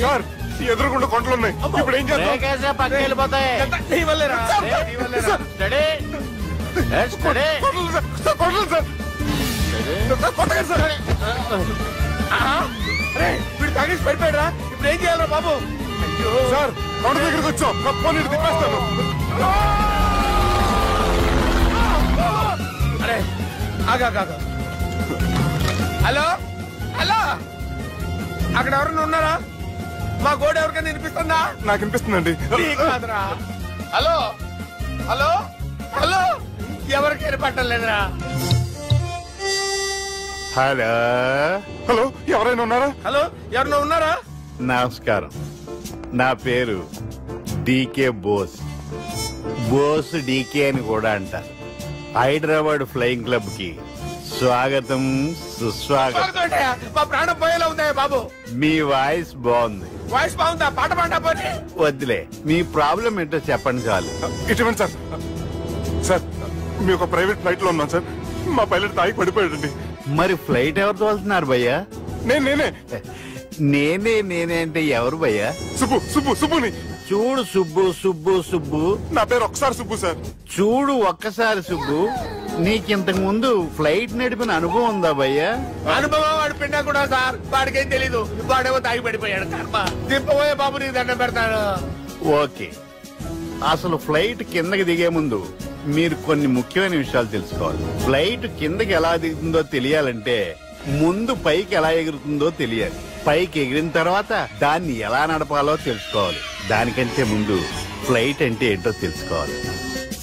సార్ ఎదురుకుండా కొండలు ఉన్నాయి, ఇప్పుడు ఏం చేద్దాం? పక్కకి వెళ్ళిపోతాయి. వీడు తాగేసి పడిపోయాడా? ఇప్పుడు ఏం చేయాలరా బాబు? సార్ కొండ దగ్గరికి వచ్చాం, కప్పని తిప్పేస్తాను. అరే ఆగా. హలో హలో, అక్కడ ఎవరన్నా ఉన్నారా? మా గోడ ఎవరికైనా వినిపిస్తుందా? నాకు వినిపిస్తుందండి. హలో హలో హలో, ఎవరికి వినపట్టలేదురా? హలో హలో, ఎవరైనా ఉన్నారా? హలో, ఎవరైనా ఉన్నారా? నమస్కారం, నా పేరు డీకే బోస్. బోస్ డీకే అని కూడా అంటారు. హైదరాబాద్ ఫ్లయింగ్ క్లబ్ కి స్వాగతం సుస్వాగతం. మా ప్రాణం పోయేలా ఉందా బాబు? మీ వాయిస్ బాగుంది. వాయిస్ బాగుందా? పాట పాడా పోనీ. వద్దులే, మీ ప్రాబ్లం ఏంటో చెప్పండి చాలు. ఇటువంటి సార్ సార్ మీ ఒక ప్రైవేట్ ఫ్లైట్ లో ఉన్నాం సార్. మా పైలట్ తాగి పడిపోయాడండి. మరి ఫ్లైట్ ఎవరు తోలుతున్నారు భయ్యా? నేనే అంటే ఎవరు భయ్యా? సుబ్బుని చూడు. సుబ్బు నా పేరు ఒకసారి సుబ్బు సార్. చూడు ఒక్కసారి సుబ్బు, నీకింతకు ముందు ఫ్లైట్ నడిపిన అనుభవం ఉందా భయ్యా? అనుభవం వాడు పిండా కూడా సార్. వాడికేం తెలీదు. వాడేమో తాగి పడిపోయాడు. దింపబోయే బాబు నీకు దండం పెడతాడు. ఓకే, అసలు ఫ్లైట్ కిందకి దిగే ముందు మీరు కొన్ని ముఖ్యమైన విషయాలు తెలుసుకోవాలి. ఫ్లైట్ కిందకి ఎలా దిగుతుందో తెలియాలంటే ముందు పైకి ఎలా ఎగురుతుందో తెలియాలి. పైకి ఎగిరిన తర్వాత దాన్ని ఎలా నడపాలో తెలుసుకోవాలి. దానికంటే ముందు ఫ్లైట్ అంటే ఏంటో తెలుసుకోవాలి.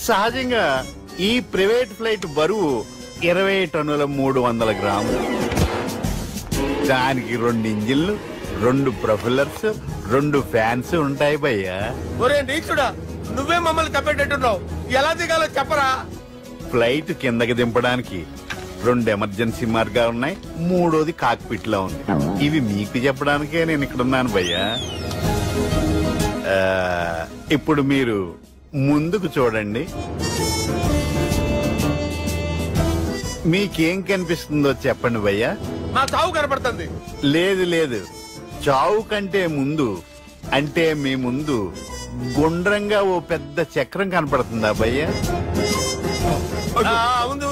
సహజంగా ఈ ప్రైవేట్ ఫ్లైట్ బరువు 20 టన్నుల 300 గ్రాములు. దానికి 2 ఇంజిన్లు, 2 ప్రొపెల్లర్స్, 2 ఫ్యాన్స్ ఉంటాయి భయ్యా. ఒరే నీచుడా, నువ్వే మమ్మల్ని తప్పేటట్టున్నావు. ఎలా దిగాలో చెప్పరా? ఫ్లైట్ కిందకి దింపడానికి 2 ఎమర్జెన్సీ మార్గాలు ఉన్నాయి. 3వది కాక్పిట్ లో ఉంది. ఇవి మీకు చెప్పడానికే నేను ఇక్కడున్నాను భయ్యా. ఇప్పుడు మీరు ముందుకు చూడండి. మీకేం కనిపిస్తుందో చెప్పండి భయ్యా. మా చావు కనపడుతుంది. లేదు, చావు కంటే ముందు అంటే మీ ముందు గుండ్రంగా ఓ పెద్ద చక్రం కనపడుతుందా భయ్యా?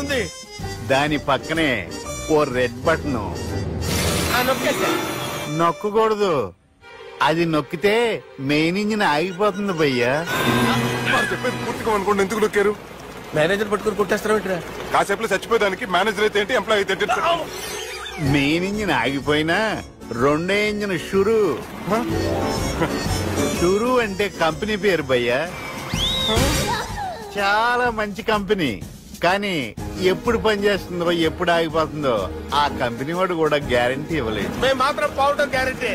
ఉంది. దాని పక్కనే ఓ రెడ్ బటన్. నొక్కకూడదు. అది నొక్కితే మెయిన్ ఇంజిన్ ఆగిపోతుంది భయ్యా. చెప్పేది పూర్తిగా అనుకోండి. ఎందుకు నొక్కారు? మేనేజర్ పట్టుకుని కొట్టేస్తారా? కాసేపులో చచ్చిపోయేదానికి మేనేజర్ అయితే ఏంటి, ఎంప్లాయ్ అయితే ఏంటి? మెయిన్ ఇంజిన్ ఆగిపోయినా 2వ ఇంజిన్ షురు అంటే కంపెనీ పేరు భయ్యా. చాలా మంచి కంపెనీ. కానీ ఎప్పుడు పనిచేస్తుందో ఎప్పుడు ఆగిపోతుందో ఆ కంపెనీ వాడు కూడా గ్యారంటీ ఇవ్వలేదు. మేము మాత్రం పోవడం గ్యారంటీ.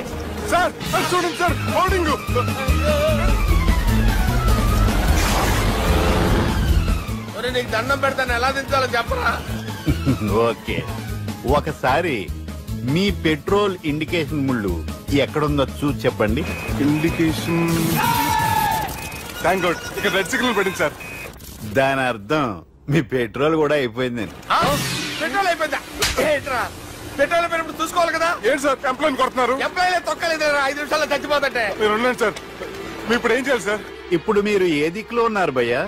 సార్ చూడండి సార్, హోర్డింగ్. నీకు దండం పెడతాను, ఎలా దించాలో చెప్పరా? ఓకే, ఒకసారి మీ పెట్రోల్ ఇండికేషన్ ముళ్ళు ఎక్కడుందో చూసి చెప్పండి. ఇండికేషన్ థ్యాంక్ గాడ్, ఇక్కడ రెడ్ సిగ్నల్ పడింది సార్. దాని అర్థం మీ పెట్రోల్ కూడా అయిపోయిందని. పెట్రోల్ అయిపోయిందా? పెట్రోల్ అయిపోయినప్పుడు చూసుకోవాలి కదా. ఏంటి సార్ ఎంప్లాయ్ కొడుతున్నారు? ఎంప్లాయ్ తొక్కలేదు. 5 నిమిషాల్లో చచ్చిపోతుంటే మీరు ఉన్నాను సార్. మీరు ఇప్పుడు ఏం చేయాలి సార్? ఇప్పుడు మీరు ఏ దిక్కులో ఉన్నారు భయ్యా?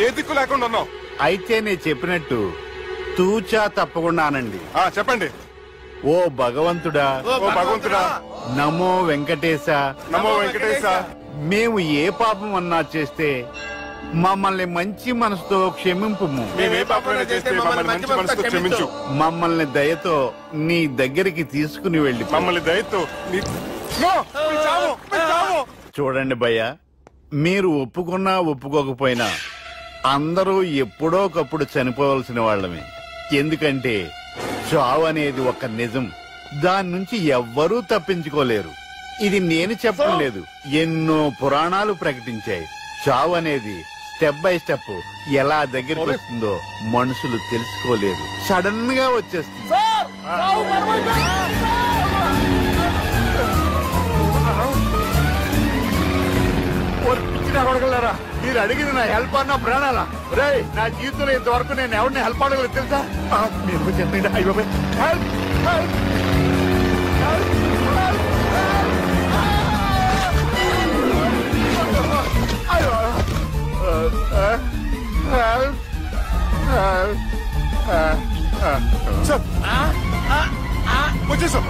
ఏ దిక్కు లేకుండా ఉన్నాం. అయితే నేను చెప్పినట్టు తూచా తప్పకుండా అనండి. చెప్పండి. ఓ భగవంతుడా, నమో వెంకటేశ, నమో వెంకటేశ. మేము ఏ పాపం అన్నా చేస్తే మమ్మల్ని మంచి మనసుతో క్షమింపు. మమ్మల్ని దయతో నీ దగ్గరికి తీసుకుని వెళ్ళి మమ్మల్ని దయతో. చూడండి భయ్యా, మీరు ఒప్పుకున్నా ఒప్పుకోకపోయినా అందరూ ఎప్పుడో ఒకప్పుడు చనిపోవలసిన వాళ్ళమే. ఎందుకంటే చావు అనేది ఒక నిజం. దాని నుంచి ఎవ్వరూ తప్పించుకోలేరు. ఇది నేను చెప్పడం లేదు, ఎన్నో పురాణాలు ప్రకటించాయి. చావు అనేది స్టెప్ బై స్టెప్ ఎలా దగ్గరికి వస్తుందో మనుషులు తెలుసుకోలేరు. సడన్ గా వచ్చేస్తుంది. మీరు అడిగింది నా హెల్ప్ అన్న ప్రాణాలా? రే, నా జీవితంలో ఇంతవరకు నేను ఎవరిని హెల్ప్ అడగలేదు తెలుసా? మీరు చెప్పండి. అయ్యో హెల్ప్ హెల్ప్ వచ్చేసాం.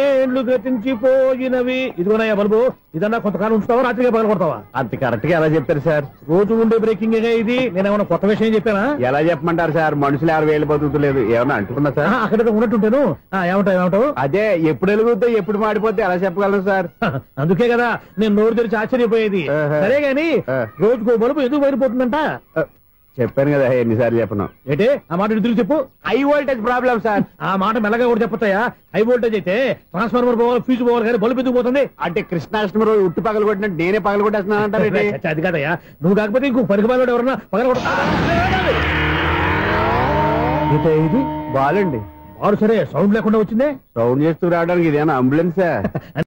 ఏళ్ళు గతించిపోయినవి. ఇదిగోనయ్యా బల్బు, ఇదన్నా కొంతకాలం ఉంచుతావా, రాత్రిగా పగల కొడతావా? అంత కరెక్ట్ గా ఎలా చెప్పారు సార్? రోజు ఉండే బ్రేకింగ్ ఇది. నేనేమన్నా కొత్త విషయం చెప్పానా? ఎలా చెప్పమంటారు సార్? మనుషులు 60 వేలు బతుకుతలేదు. ఏమన్నా అంటున్నా సార్? అక్కడ ఉన్నట్టుంటాను. ఏమంటావు? అదే ఎప్పుడు వెలుగుతో ఎప్పుడు మాడిపోతే ఎలా చెప్పగలరు సార్? అందుకే కదా నేను నోరు తెరిచి ఆశ్చర్యపోయేది. సరే గాని రోజుకో బల్బు ఎందుకు బయటపోతుందంట? చెప్పాను కదా ఎన్నిసార్లు చెప్పను ఏంటి ఆ మాట తిరిగి చెప్పు. High voltage problem sir. ఆ మాట మెల్లగా కూడా చెప్పొస్తాయా? హై వోల్టేజ్ అయితే ట్రాన్స్ఫార్మర్ పోవాలి, ఫ్యూజ్ పోవాలి, కానీ బల్బు ఎందుకు పోతుంది? అంటే కృష్ణాష్టమి రోజు ఉట్టి పగలు కొట్టినట్టు నేనే పగలు కొట్టేస్తున్నానంటారు. అది కాదయ్యా, నువ్వు కాకపోతే ఇంకో పనికి బాగా ఎవరన్నా పగల ఇది బాలండి. బాలు సరే సౌండ్ లేకుండా వచ్చిందే. సౌండ్ చేస్తూ రావడానికి ఇదేనా అంబులెన్సా?